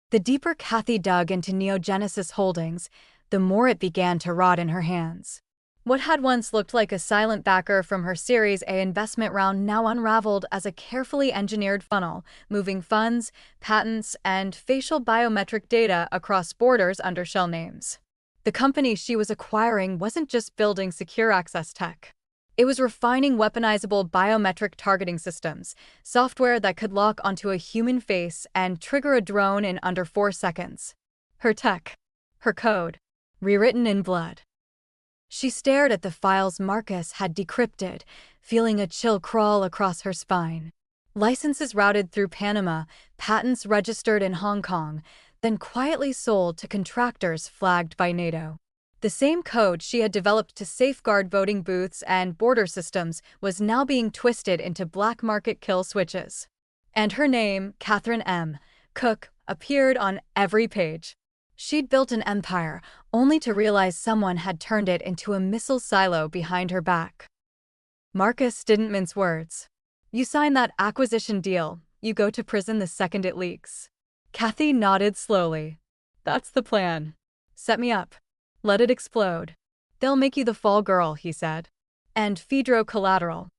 The deeper Kathy dug into Neogenesis Holdings, the more it began to rot in her hands. What had once looked like a silent backer from her Series A investment round now unraveled as a carefully engineered funnel, moving funds, patents, and facial biometric data across borders under shell names. The company she was acquiring wasn't just building secure access tech. It was refining weaponizable biometric targeting systems, software that could lock onto a human face and trigger a drone in under 4 seconds. Her tech. Her code. Rewritten in blood. She stared at the files Marcus had decrypted, feeling a chill crawl across her spine. Licenses routed through Panama, patents registered in Hong Kong, then quietly sold to contractors flagged by NATO. The same code she had developed to safeguard voting booths and border systems was now being twisted into black market kill switches. And her name, Catherine M. Cook, appeared on every page. She'd built an empire, only to realize someone had turned it into a missile silo behind her back. Marcus didn't mince words. You sign that acquisition deal, you go to prison the second it leaks. Kathy nodded slowly. That's the plan. Set me up. Let it explode. They'll make you the fall girl, he said. And Fedro collateral.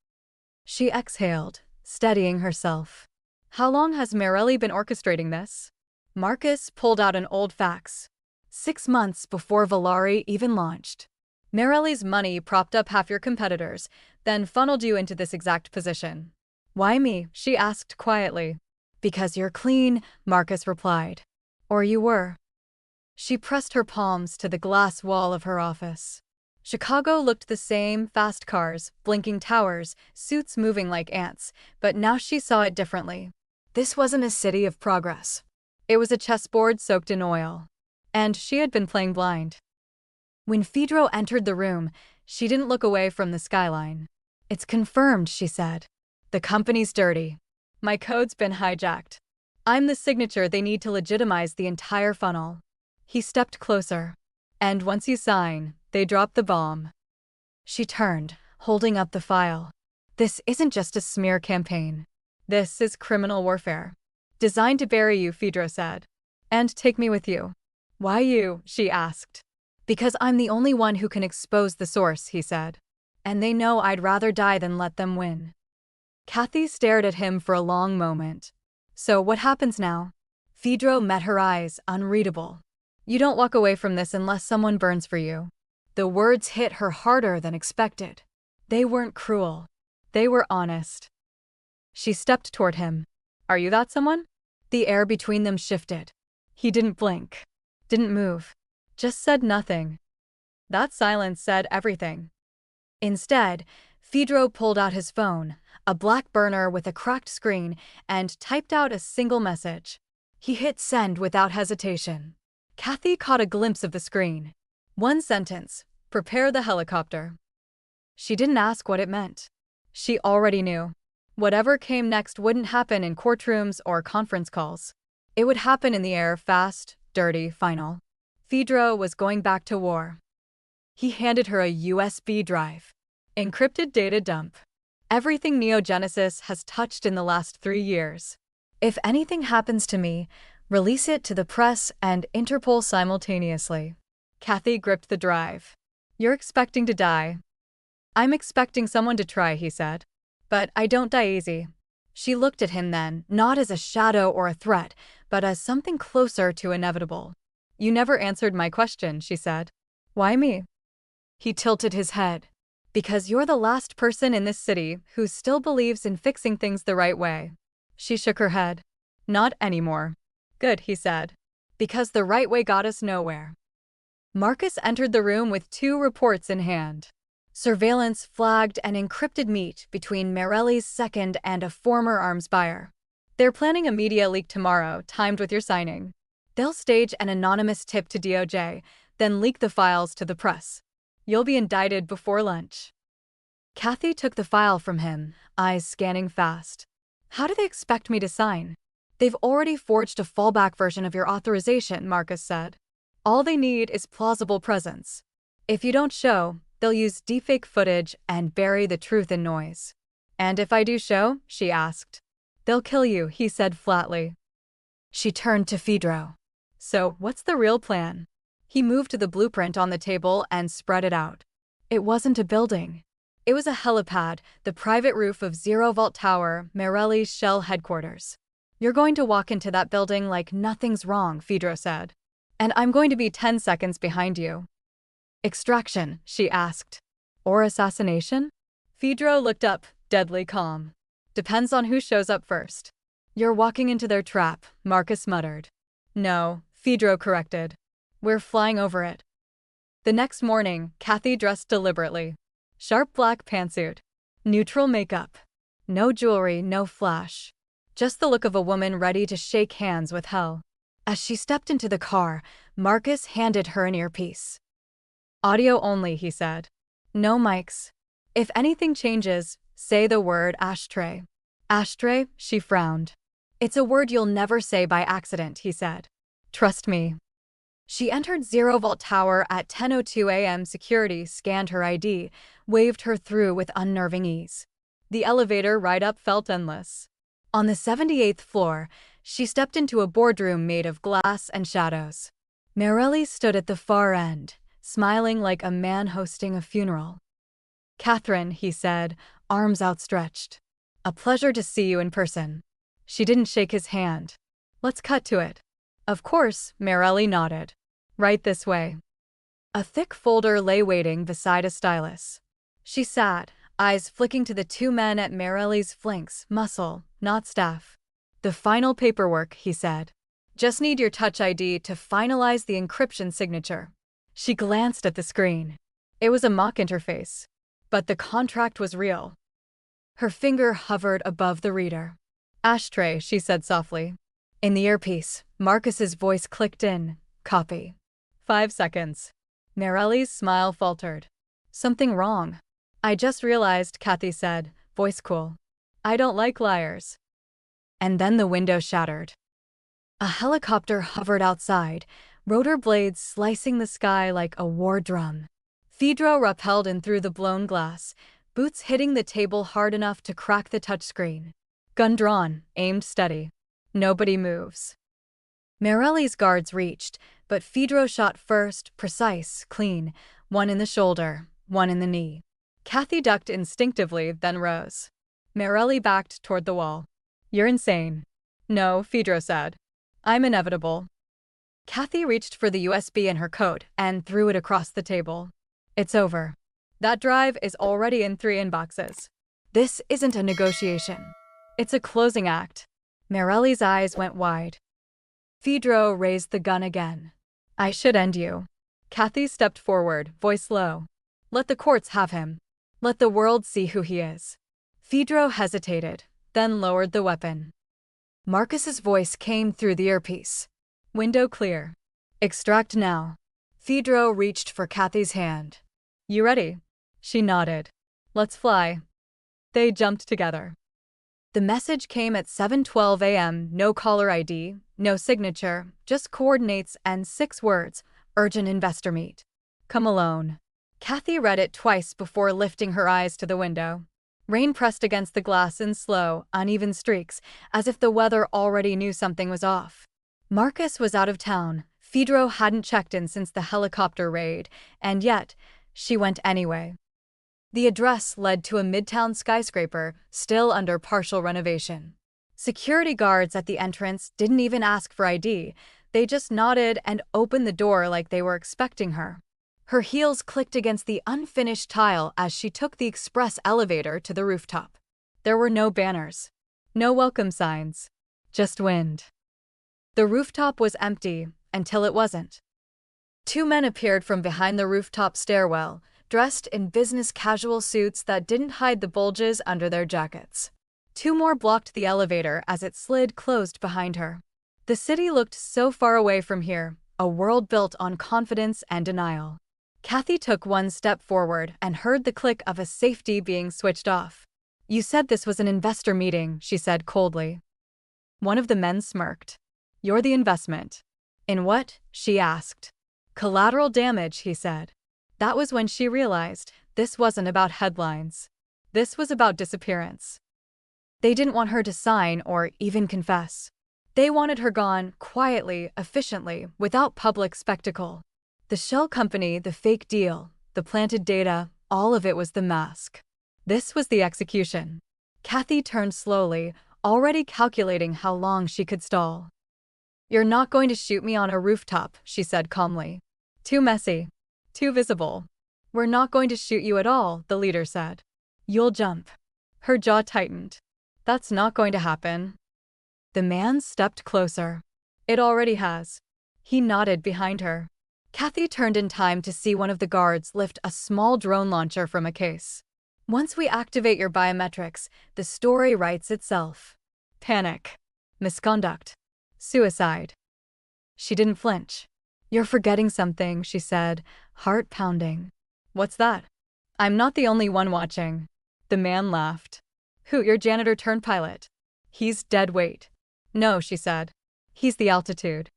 She exhaled, steadying herself. How long has Merelli been orchestrating this? Marcus pulled out an old fax. 6 months before Valari even launched. Merelli's money propped up half your competitors, then funneled you into this exact position. Why me? She asked quietly. Because you're clean, Marcus replied. Or you were. She pressed her palms to the glass wall of her office. Chicago looked the same, fast cars, blinking towers, suits moving like ants, but now she saw it differently. This wasn't a city of progress. It was a chessboard soaked in oil. And she had been playing blind. When Fedro entered the room, she didn't look away from the skyline. It's confirmed, she said. The company's dirty. My code's been hijacked. I'm the signature they need to legitimize the entire funnel. He stepped closer. And once you sign, they drop the bomb. She turned, holding up the file. This isn't just a smear campaign. This is criminal warfare. Designed to bury you, Fedro said. And take me with you. Why you? She asked. Because I'm the only one who can expose the source, he said. And they know I'd rather die than let them win. Kathy stared at him for a long moment. So what happens now? Fedro met her eyes, unreadable. You don't walk away from this unless someone burns for you. The words hit her harder than expected. They weren't cruel. They were honest. She stepped toward him. Are you that someone? The air between them shifted. He didn't blink. Didn't move. Just said nothing. That silence said everything. Instead, Fedro pulled out his phone, a black burner with a cracked screen, and typed out a single message. He hit send without hesitation. Kathy caught a glimpse of the screen. One sentence: prepare the helicopter. She didn't ask what it meant. She already knew. Whatever came next wouldn't happen in courtrooms or conference calls. It would happen in the air, fast, dirty, final. Fedro was going back to war. He handed her a USB drive. Encrypted data dump. Everything Neogenesis has touched in the last 3 years. If anything happens to me, release it to the press and Interpol simultaneously. Kathy gripped the drive. You're expecting to die. I'm expecting someone to try, he said. But I don't die easy. She looked at him then, not as a shadow or a threat, but as something closer to inevitable. You never answered my question, she said. Why me? He tilted his head. Because you're the last person in this city who still believes in fixing things the right way. She shook her head. Not anymore. Good, he said. Because the right way got us nowhere. Marcus entered the room with 2 reports in hand. Surveillance flagged an encrypted meet between Morelli's second and a former arms buyer. They're planning a media leak tomorrow, timed with your signing. They'll stage an anonymous tip to DOJ, then leak the files to the press. You'll be indicted before lunch. Kathy took the file from him, eyes scanning fast. How do they expect me to sign? They've already forged a fallback version of your authorization, Marcus said. All they need is plausible presence. If you don't show, they'll use deepfake footage and bury the truth in noise. And if I do show, she asked. They'll kill you, he said flatly. She turned to Fedro. So, what's the real plan? He moved to the blueprint on the table and spread it out. It wasn't a building. It was a helipad, the private roof of Zero Vault Tower, Morelli's shell headquarters. You're going to walk into that building like nothing's wrong, Fedro said. And I'm going to be 10 seconds behind you. Extraction, she asked. Or assassination? Fedro looked up, deadly calm. Depends on who shows up first. You're walking into their trap, Marcus muttered. No, Fedro corrected. We're flying over it. The next morning, Kathy dressed deliberately. Sharp black pantsuit. Neutral makeup. No jewelry, no flash. Just the look of a woman ready to shake hands with hell. As she stepped into the car, Marcus handed her an earpiece. Audio only, he said. No mics. If anything changes, say the word ashtray. Ashtray? She frowned. It's a word you'll never say by accident, he said. Trust me. She entered Zero Vault Tower at 10:02 a.m. Security scanned her ID, waved her through with unnerving ease. The elevator ride-up felt endless. On the 78th floor, she stepped into a boardroom made of glass and shadows. Morelli stood at the far end, smiling like a man hosting a funeral. Catherine, he said, arms outstretched. A pleasure to see you in person. She didn't shake his hand. Let's cut to it. Of course, Morelli nodded. Right this way. A thick folder lay waiting beside a stylus. She sat, eyes flicking to the 2 men at Morelli's flanks, muscle, not staff. The final paperwork, he said. Just need your Touch ID to finalize the encryption signature. She glanced at the screen. It was a mock interface. But the contract was real. Her finger hovered above the reader. Ashtray, she said softly. In the earpiece, Marcus's voice clicked in. Copy. 5 seconds. Morelli's smile faltered. Something wrong. I just realized, Kathy said, voice cool. I don't like liars. And then the window shattered. A helicopter hovered outside, rotor blades slicing the sky like a war drum. Fedro rappelled in through the blown glass, boots hitting the table hard enough to crack the touchscreen. Gun drawn, aimed steady. Nobody moves. Morelli's guards reached, but Fedro shot first, precise, clean, one in the shoulder, one in the knee. Kathy ducked instinctively, then rose. Morelli backed toward the wall. You're insane. No, Fedro said. I'm inevitable. Kathy reached for the USB in her coat and threw it across the table. It's over. That drive is already in 3 inboxes. This isn't a negotiation. It's a closing act. Morelli's eyes went wide. Fedro raised the gun again. I should end you. Kathy stepped forward, voice low. Let the courts have him. Let the world see who he is. Fedro hesitated, then lowered the weapon. Marcus's voice came through the earpiece. Window clear. Extract now. Fedro reached for Kathy's hand. You ready? She nodded. Let's fly. They jumped together. The message came at 7:12 a.m., no caller ID, no signature, just coordinates and 6 words, urgent investor meet. Come alone. Kathy read it twice before lifting her eyes to the window. Rain pressed against the glass in slow, uneven streaks, as if the weather already knew something was off. Marcus was out of town. Fedro hadn't checked in since the helicopter raid, and yet, she went anyway. The address led to a midtown skyscraper, still under partial renovation. Security guards at the entrance didn't even ask for ID, they just nodded and opened the door like they were expecting her. Her heels clicked against the unfinished tile as she took the express elevator to the rooftop. There were no banners. No welcome signs. Just wind. The rooftop was empty, until it wasn't. 2 men appeared from behind the rooftop stairwell, dressed in business casual suits that didn't hide the bulges under their jackets. 2 more blocked the elevator as it slid closed behind her. The city looked so far away from here, a world built on confidence and denial. Kathy took 1 step forward and heard the click of a safety being switched off. You said this was an investor meeting, she said coldly. One of the men smirked. You're the investment. In what? She asked. Collateral damage, he said. That was when she realized this wasn't about headlines. This was about disappearance. They didn't want her to sign or even confess. They wanted her gone, quietly, efficiently, without public spectacle. The shell company, the fake deal, the planted data, all of it was the mask. This was the execution. Kathy turned slowly, already calculating how long she could stall. You're not going to shoot me on a rooftop, she said calmly. Too messy. Too visible. We're not going to shoot you at all, the leader said. You'll jump. Her jaw tightened. That's not going to happen. The man stepped closer. It already has. He nodded behind her. Kathy turned in time to see one of the guards lift a small drone launcher from a case. Once we activate your biometrics, the story writes itself. Panic. Misconduct. Suicide. She didn't flinch. You're forgetting something, she said, heart pounding. What's that? I'm not the only one watching. The man laughed. Who, your janitor turned pilot? He's dead weight. No, she said. He's the altitude.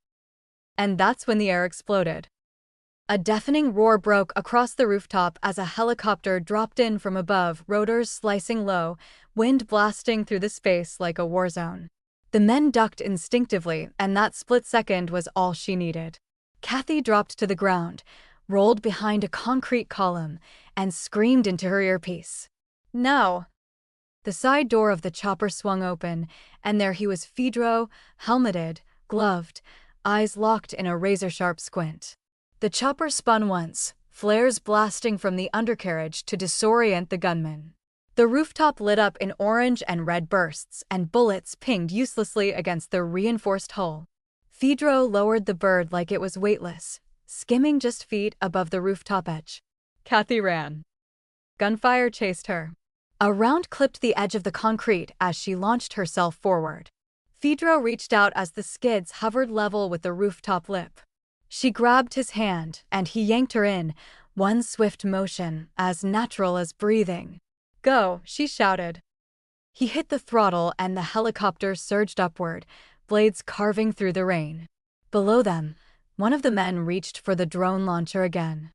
And that's when the air exploded. A deafening roar broke across the rooftop as a helicopter dropped in from above, rotors slicing low, wind blasting through the space like a war zone. The men ducked instinctively, and that split second was all she needed. Kathy dropped to the ground, rolled behind a concrete column, and screamed into her earpiece. No! The side door of the chopper swung open, and there he was, Fedro, helmeted, gloved, eyes locked in a razor-sharp squint. The chopper spun once, flares blasting from the undercarriage to disorient the gunman. The rooftop lit up in orange and red bursts, and bullets pinged uselessly against the reinforced hull. Fedro lowered the bird like it was weightless, skimming just feet above the rooftop edge. Kathy ran. Gunfire chased her. A round clipped the edge of the concrete as she launched herself forward. Fedro reached out as the skids hovered level with the rooftop lip. She grabbed his hand, and he yanked her in, one swift motion, as natural as breathing. Go, she shouted. He hit the throttle and the helicopter surged upward, blades carving through the rain. Below them, one of the men reached for the drone launcher again.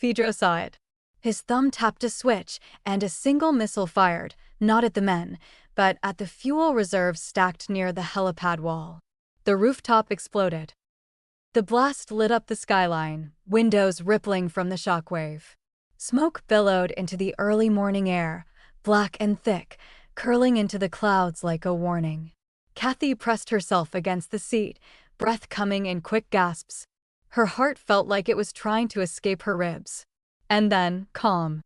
Fedro saw it. His thumb tapped a switch, and a single missile fired, not at the men, but at the fuel reserves stacked near the helipad wall. The rooftop exploded. The blast lit up the skyline, windows rippling from the shockwave. Smoke billowed into the early morning air, black and thick, curling into the clouds like a warning. Kathy pressed herself against the seat, breath coming in quick gasps. Her heart felt like it was trying to escape her ribs. And then, calm.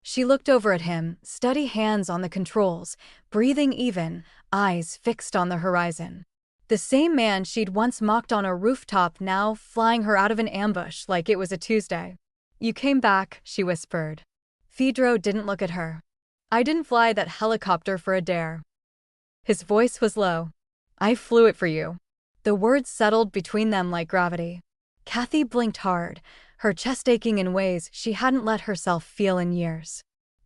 She looked over at him, steady hands on the controls, breathing even, eyes fixed on the horizon. The same man she'd once mocked on a rooftop now flying her out of an ambush like it was a Tuesday. "You came back," she whispered. Fedro didn't look at her. "I didn't fly that helicopter for a dare." His voice was low. "I flew it for you." The words settled between them like gravity. Kathy blinked hard, her chest aching in ways she hadn't let herself feel in years.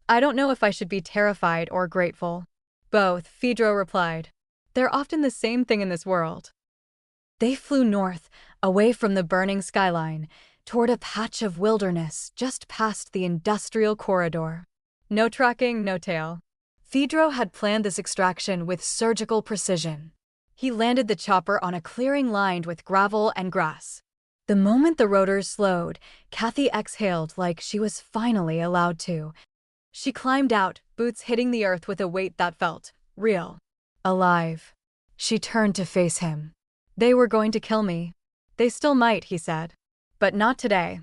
"I don't know if I should be terrified or grateful." "Both," Fedro replied. "They're often the same thing in this world." They flew north, away from the burning skyline, toward a patch of wilderness just past the industrial corridor. No tracking, no tail. Fedro had planned this extraction with surgical precision. He landed the chopper on a clearing lined with gravel and grass. The moment the rotors slowed, Kathy exhaled like she was finally allowed to. She climbed out, boots hitting the earth with a weight that felt real. Alive. She turned to face him. "They were going to kill me." "They still might," he said. "But not today."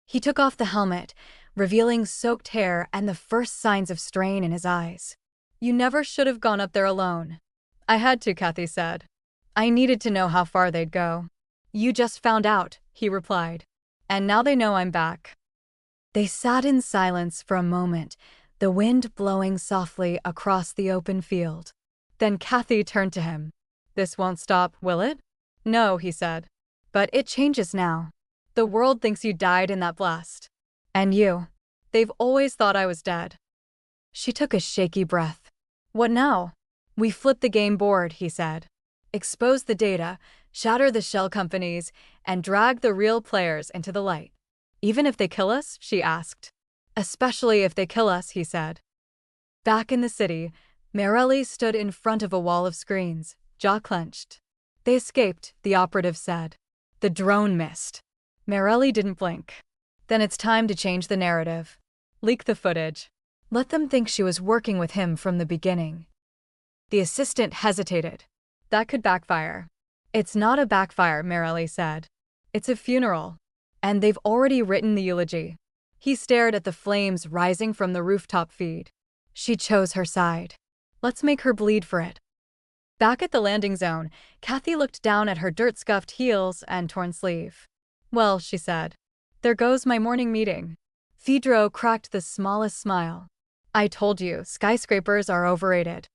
He took off the helmet, revealing soaked hair and the first signs of strain in his eyes. "You never should have gone up there alone." "I had to," Kathy said. "I needed to know how far they'd go." "You just found out," he replied. "And now they know I'm back." They sat in silence for a moment, the wind blowing softly across the open field. Then Kathy turned to him. "This won't stop, will it?" "No," he said. "But it changes now. The world thinks you died in that blast. And you. They've always thought I was dead." She took a shaky breath. "What now?" "We flip the game board," he said. "Expose the data, shatter the shell companies, and drag the real players into the light." "Even if they kill us?" she asked. "Especially if they kill us," he said. Back in the city, Merelli stood in front of a wall of screens, jaw clenched. "They escaped," the operative said. "The drone missed." Merelli didn't blink. "Then it's time to change the narrative. Leak the footage. Let them think she was working with him from the beginning." The assistant hesitated. "That could backfire." "It's not a backfire," Merelli said. "It's a funeral. And they've already written the eulogy." He stared at the flames rising from the rooftop feed. She chose her side. "Let's make her bleed for it." Back at the landing zone, Kathy looked down at her dirt-scuffed heels and torn sleeve. "Well," she said, "there goes my morning meeting." Fedro cracked the smallest smile. "I told you, skyscrapers are overrated."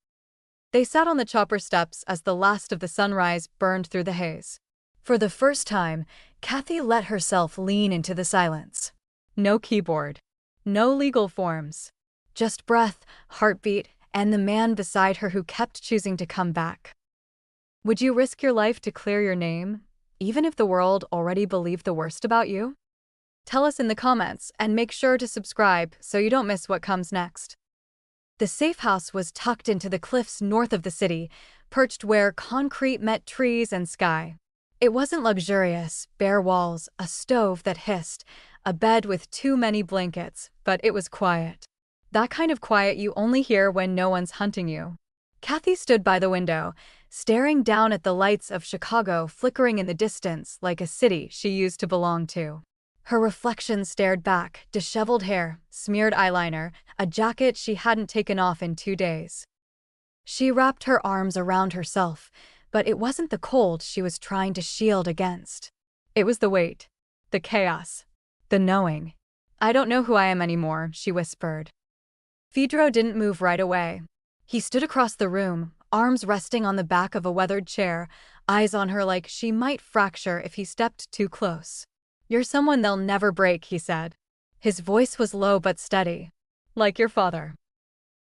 They sat on the chopper steps as the last of the sunrise burned through the haze. For the first time, Kathy let herself lean into the silence. No keyboard. No legal forms. Just breath, heartbeat, and the man beside her who kept choosing to come back. Would you risk your life to clear your name, even if the world already believed the worst about you? Tell us in the comments and make sure to subscribe so you don't miss what comes next. The safe house was tucked into the cliffs north of the city, perched where concrete met trees and sky. It wasn't luxurious, bare walls, a stove that hissed, a bed with too many blankets, but it was quiet. That kind of quiet you only hear when no one's hunting you. Kathy stood by the window, staring down at the lights of Chicago flickering in the distance like a city she used to belong to. Her reflection stared back, disheveled hair, smeared eyeliner, a jacket she hadn't taken off in 2 days. She wrapped her arms around herself, but it wasn't the cold she was trying to shield against. It was the weight, the chaos, the knowing. "I don't know who I am anymore," she whispered. Fedro didn't move right away. He stood across the room, arms resting on the back of a weathered chair, eyes on her like she might fracture if he stepped too close. "You're someone they'll never break," he said. His voice was low but steady. "Like your father."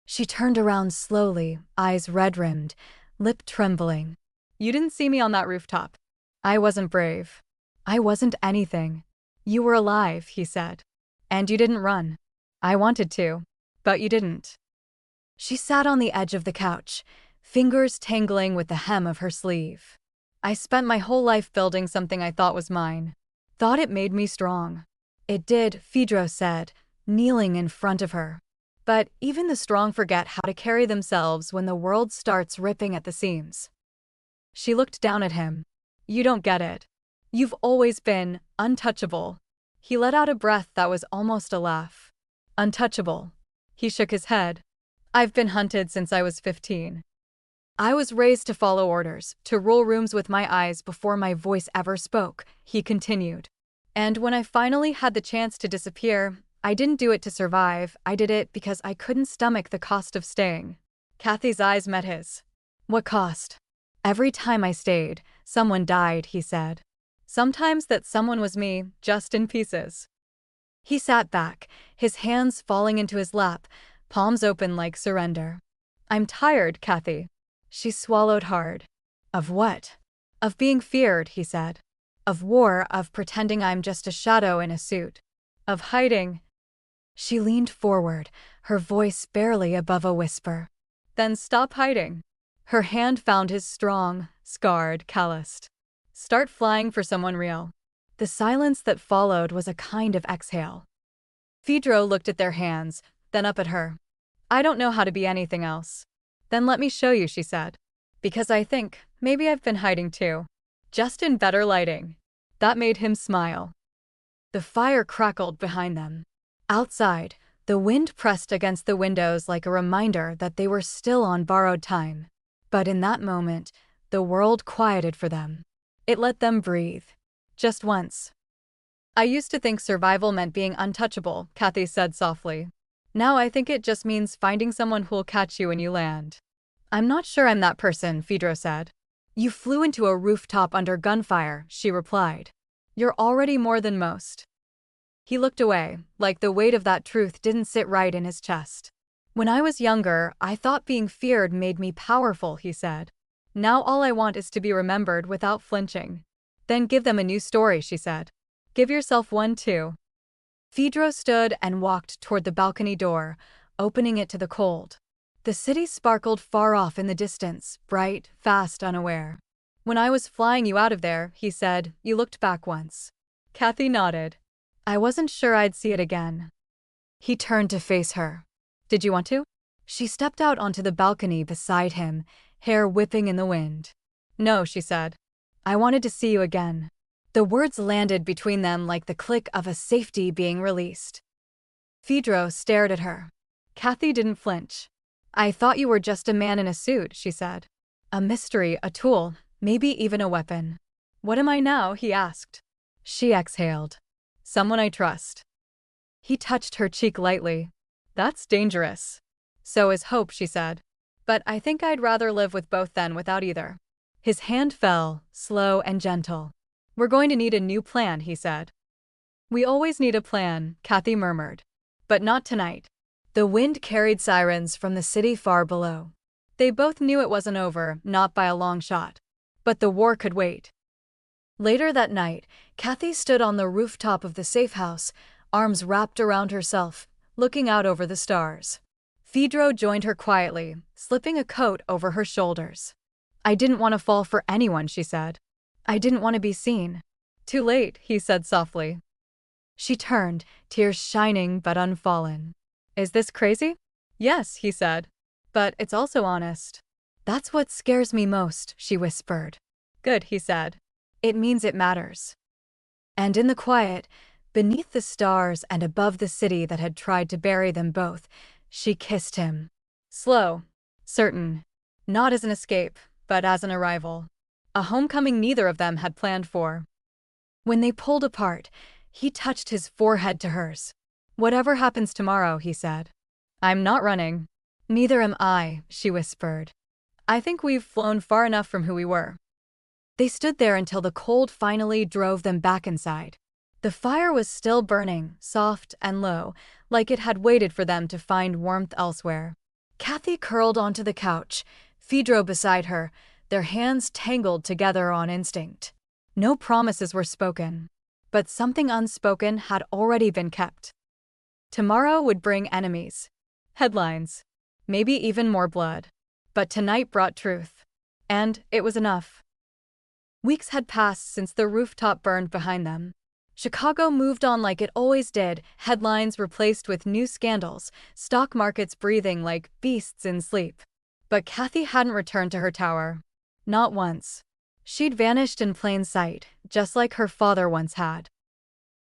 She turned around slowly, eyes red-rimmed, lip trembling. "You didn't see me on that rooftop. I wasn't brave. I wasn't anything. You were alive," he said. "And you didn't run. I wanted to. But you didn't." She sat on the edge of the couch, fingers tangling with the hem of her sleeve. "I spent my whole life building something I thought was mine. Thought it made me strong." "It did," Fedro said, kneeling in front of her. "But even the strong forget how to carry themselves when the world starts ripping at the seams." She looked down at him. You don't get it. You've always been untouchable. He let out a breath that was almost a laugh. Untouchable. He shook his head. I've been hunted since I was 15. I was raised to follow orders, to rule rooms with my eyes before my voice ever spoke, he continued. And when I finally had the chance to disappear, I didn't do it to survive, I did it because I couldn't stomach the cost of staying. Kathy's eyes met his. What cost? Every time I stayed, someone died, he said. Sometimes that someone was me, just in pieces. He sat back, his hands falling into his lap, palms open like surrender. I'm tired, Kathy. She swallowed hard. Of what? Of being feared, he said. Of war, of pretending I'm just a shadow in a suit. Of hiding. She leaned forward, her voice barely above a whisper. Then stop hiding. Her hand found his strong, scarred, calloused. Start flying for someone real. The silence that followed was a kind of exhale. Fedro looked at their hands, then up at her. I don't know how to be anything else. Then let me show you, she said. Because I think, maybe I've been hiding too. Just in better lighting. That made him smile. The fire crackled behind them. Outside, the wind pressed against the windows like a reminder that they were still on borrowed time. But in that moment, the world quieted for them. It let them breathe. Just once. I used to think survival meant being untouchable, Kathy said softly. Now I think it just means finding someone who'll catch you when you land. I'm not sure I'm that person, Fedro said. You flew into a rooftop under gunfire, she replied. You're already more than most. He looked away, like the weight of that truth didn't sit right in his chest. When I was younger, I thought being feared made me powerful, he said. Now all I want is to be remembered without flinching. Then give them a new story, she said. Give yourself one too. Fedro stood and walked toward the balcony door, opening it to the cold. The city sparkled far off in the distance, bright, fast, unaware. When I was flying you out of there, he said, you looked back once. Kathy nodded. I wasn't sure I'd see it again. He turned to face her. Did you want to? She stepped out onto the balcony beside him, hair whipping in the wind. No, she said. I wanted to see you again. The words landed between them like the click of a safety being released. Fedro stared at her. Kathy didn't flinch. I thought you were just a man in a suit, she said. A mystery, a tool, maybe even a weapon. What am I now? He asked. She exhaled. Someone I trust. He touched her cheek lightly. That's dangerous. So is hope, she said. But I think I'd rather live with both than without either. His hand fell, slow and gentle. We're going to need a new plan, he said. We always need a plan, Kathy murmured. But not tonight. The wind carried sirens from the city far below. They both knew it wasn't over, not by a long shot. But the war could wait. Later that night, Kathy stood on the rooftop of the safe house, arms wrapped around herself, looking out over the stars. Fedro joined her quietly, slipping a coat over her shoulders. I didn't want to fall for anyone, she said. I didn't want to be seen. Too late, he said softly. She turned, tears shining but unfallen. Is this crazy? Yes, he said. But it's also honest. That's what scares me most, she whispered. Good, he said. It means it matters. And in the quiet, beneath the stars and above the city that had tried to bury them both, she kissed him. Slow, certain. Not as an escape, but as an arrival. A homecoming neither of them had planned for. When they pulled apart, he touched his forehead to hers. Whatever happens tomorrow, he said. I'm not running. Neither am I, she whispered. I think we've flown far enough from who we were. They stood there until the cold finally drove them back inside. The fire was still burning, soft and low, like it had waited for them to find warmth elsewhere. Kathy curled onto the couch, Fedro beside her, their hands tangled together on instinct. No promises were spoken, but something unspoken had already been kept. Tomorrow would bring enemies, headlines, maybe even more blood. But tonight brought truth. And it was enough. Weeks had passed since the rooftop burned behind them. Chicago moved on like it always did, headlines replaced with new scandals, stock markets breathing like beasts in sleep. But Kathy hadn't returned to her tower. Not once. She'd vanished in plain sight, just like her father once had.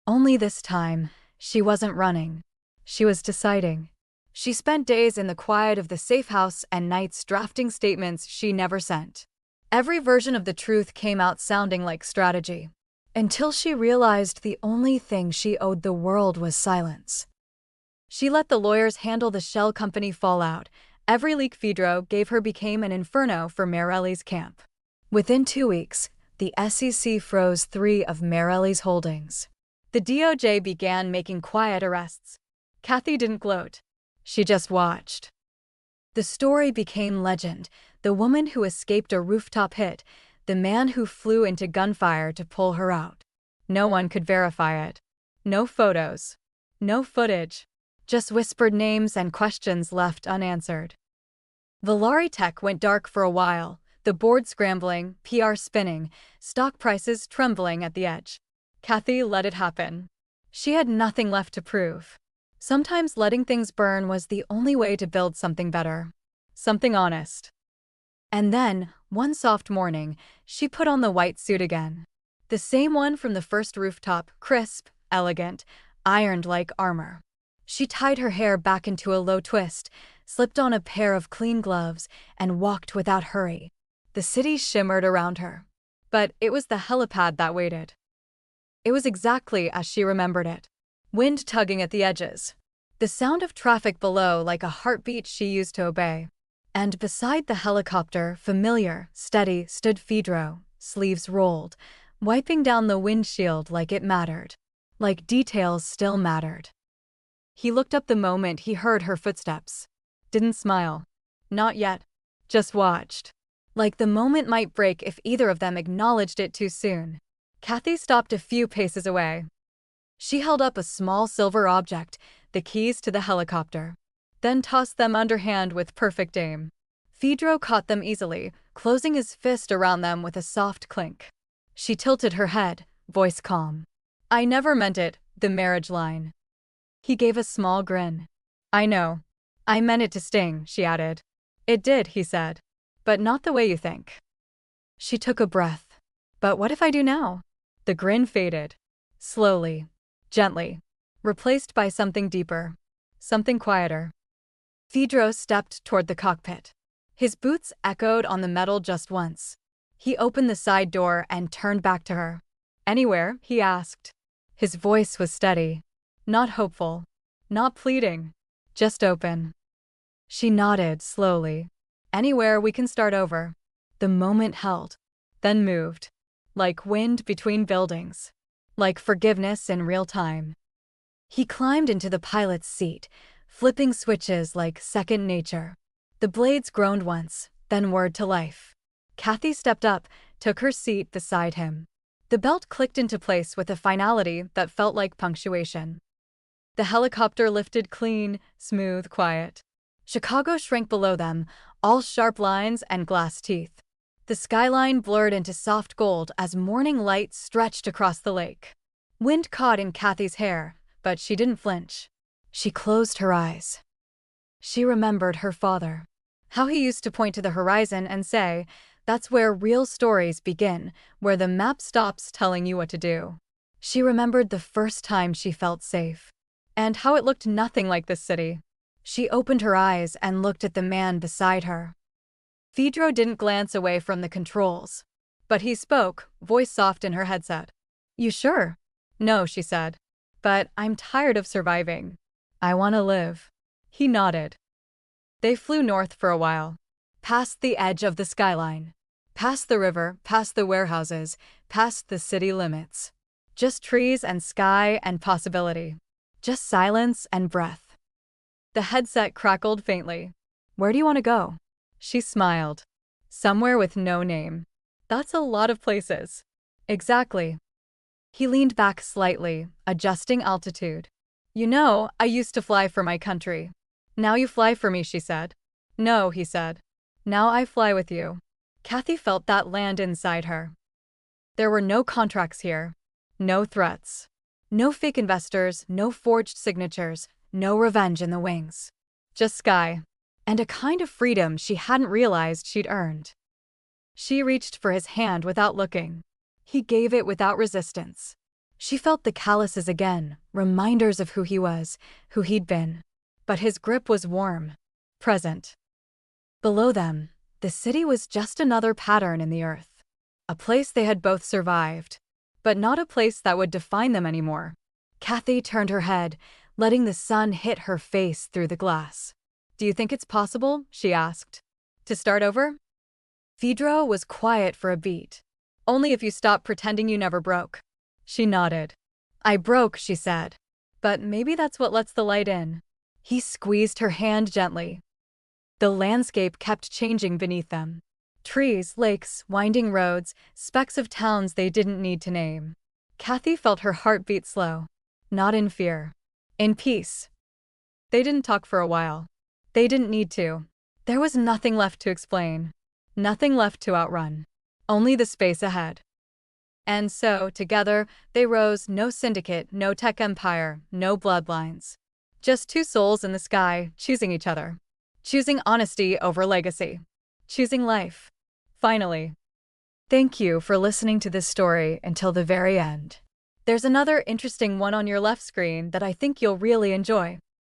Only this time, she wasn't running. She was deciding. She spent days in the quiet of the safe house and nights drafting statements she never sent. Every version of the truth came out sounding like strategy. Until she realized the only thing she owed the world was silence. She let the lawyers handle the shell company fallout. Every leak Fedro gave her became an inferno for Merelli's camp. Within 2 weeks, the SEC froze 3 of Merelli's holdings. The DOJ began making quiet arrests. Kathy didn't gloat. She just watched. The story became legend. The woman who escaped a rooftop hit, the man who flew into gunfire to pull her out. No one could verify it. No photos. No footage. Just whispered names and questions left unanswered. Valari Tech went dark for a while, the board scrambling, PR spinning, stock prices trembling at the edge. Kathy let it happen. She had nothing left to prove. Sometimes letting things burn was the only way to build something better. Something honest. And then, one soft morning, she put on the white suit again. The same one from the first rooftop, crisp, elegant, ironed like armor. She tied her hair back into a low twist, slipped on a pair of clean gloves, and walked without hurry. The city shimmered around her. But it was the helipad that waited. It was exactly as she remembered it. Wind tugging at the edges. The sound of traffic below like a heartbeat she used to obey. And beside the helicopter, familiar, steady, stood Fedro, sleeves rolled, wiping down the windshield like it mattered. Like details still mattered. He looked up the moment he heard her footsteps. Didn't smile. Not yet. Just watched. Like the moment might break if either of them acknowledged it too soon. Kathy stopped a few paces away. She held up a small silver object, the keys to the helicopter, then tossed them underhand with perfect aim. Fedro caught them easily, closing his fist around them with a soft clink. She tilted her head, voice calm. "I never meant it," the marriage line. He gave a small grin. "I know. I meant it to sting," she added. "It did," he said. "But not the way you think." She took a breath. "But what if I do now?" The grin faded. Slowly. Gently. Replaced by something deeper. Something quieter. Fedro stepped toward the cockpit. His boots echoed on the metal just once. He opened the side door and turned back to her. "Anywhere?" he asked. His voice was steady. Not hopeful. Not pleading. Just open. She nodded slowly. "Anywhere we can start over." The moment held. Then moved. Like wind between buildings. Like forgiveness in real time. He climbed into the pilot's seat, flipping switches like second nature. The blades groaned once, then whirred to life. Kathy stepped up, took her seat beside him. The belt clicked into place with a finality that felt like punctuation. The helicopter lifted clean, smooth, quiet. Chicago shrank below them, all sharp lines and glass teeth. The skyline blurred into soft gold as morning light stretched across the lake. Wind caught in Kathy's hair, but she didn't flinch. She closed her eyes. She remembered her father. How he used to point to the horizon and say, "That's where real stories begin, where the map stops telling you what to do." She remembered the first time she felt safe. And how it looked nothing like this city. She opened her eyes and looked at the man beside her. Fedro didn't glance away from the controls. But he spoke, voice soft in her headset. "You sure?" "No," she said. "But I'm tired of surviving. I want to live." He nodded. They flew north for a while. Past the edge of the skyline. Past the river, past the warehouses, past the city limits. Just trees and sky and possibility. Just silence and breath. The headset crackled faintly. "Where do you want to go?" She smiled. "Somewhere with no name." "That's a lot of places." "Exactly." He leaned back slightly, adjusting altitude. "You know, I used to fly for my country." "Now you fly for me," she said. "No," he said. "Now I fly with you." Kathy felt that land inside her. There were no contracts here. No threats. No fake investors, no forged signatures, no revenge in the wings. Just sky. And a kind of freedom she hadn't realized she'd earned. She reached for his hand without looking. He gave it without resistance. She felt the calluses again, reminders of who he was, who he'd been. But his grip was warm, present. Below them, the city was just another pattern in the earth. A place they had both survived, but not a place that would define them anymore. Kathy turned her head, letting the sun hit her face through the glass. "Do you think it's possible?" she asked. "To start over?" Fedro was quiet for a beat. "Only if you stop pretending you never broke." She nodded. "I broke," she said. "But maybe that's what lets the light in." He squeezed her hand gently. The landscape kept changing beneath them. Trees, lakes, winding roads, specks of towns they didn't need to name. Kathy felt her heart beat slow. Not in fear. In peace. They didn't talk for a while. They didn't need to. There was nothing left to explain. Nothing left to outrun. Only the space ahead. And so, together, they rose, no syndicate, no tech empire, no bloodlines. Just two souls in the sky, choosing each other. Choosing honesty over legacy. Choosing life. Finally. Thank you for listening to this story until the very end. There's another interesting one on your left screen that I think you'll really enjoy.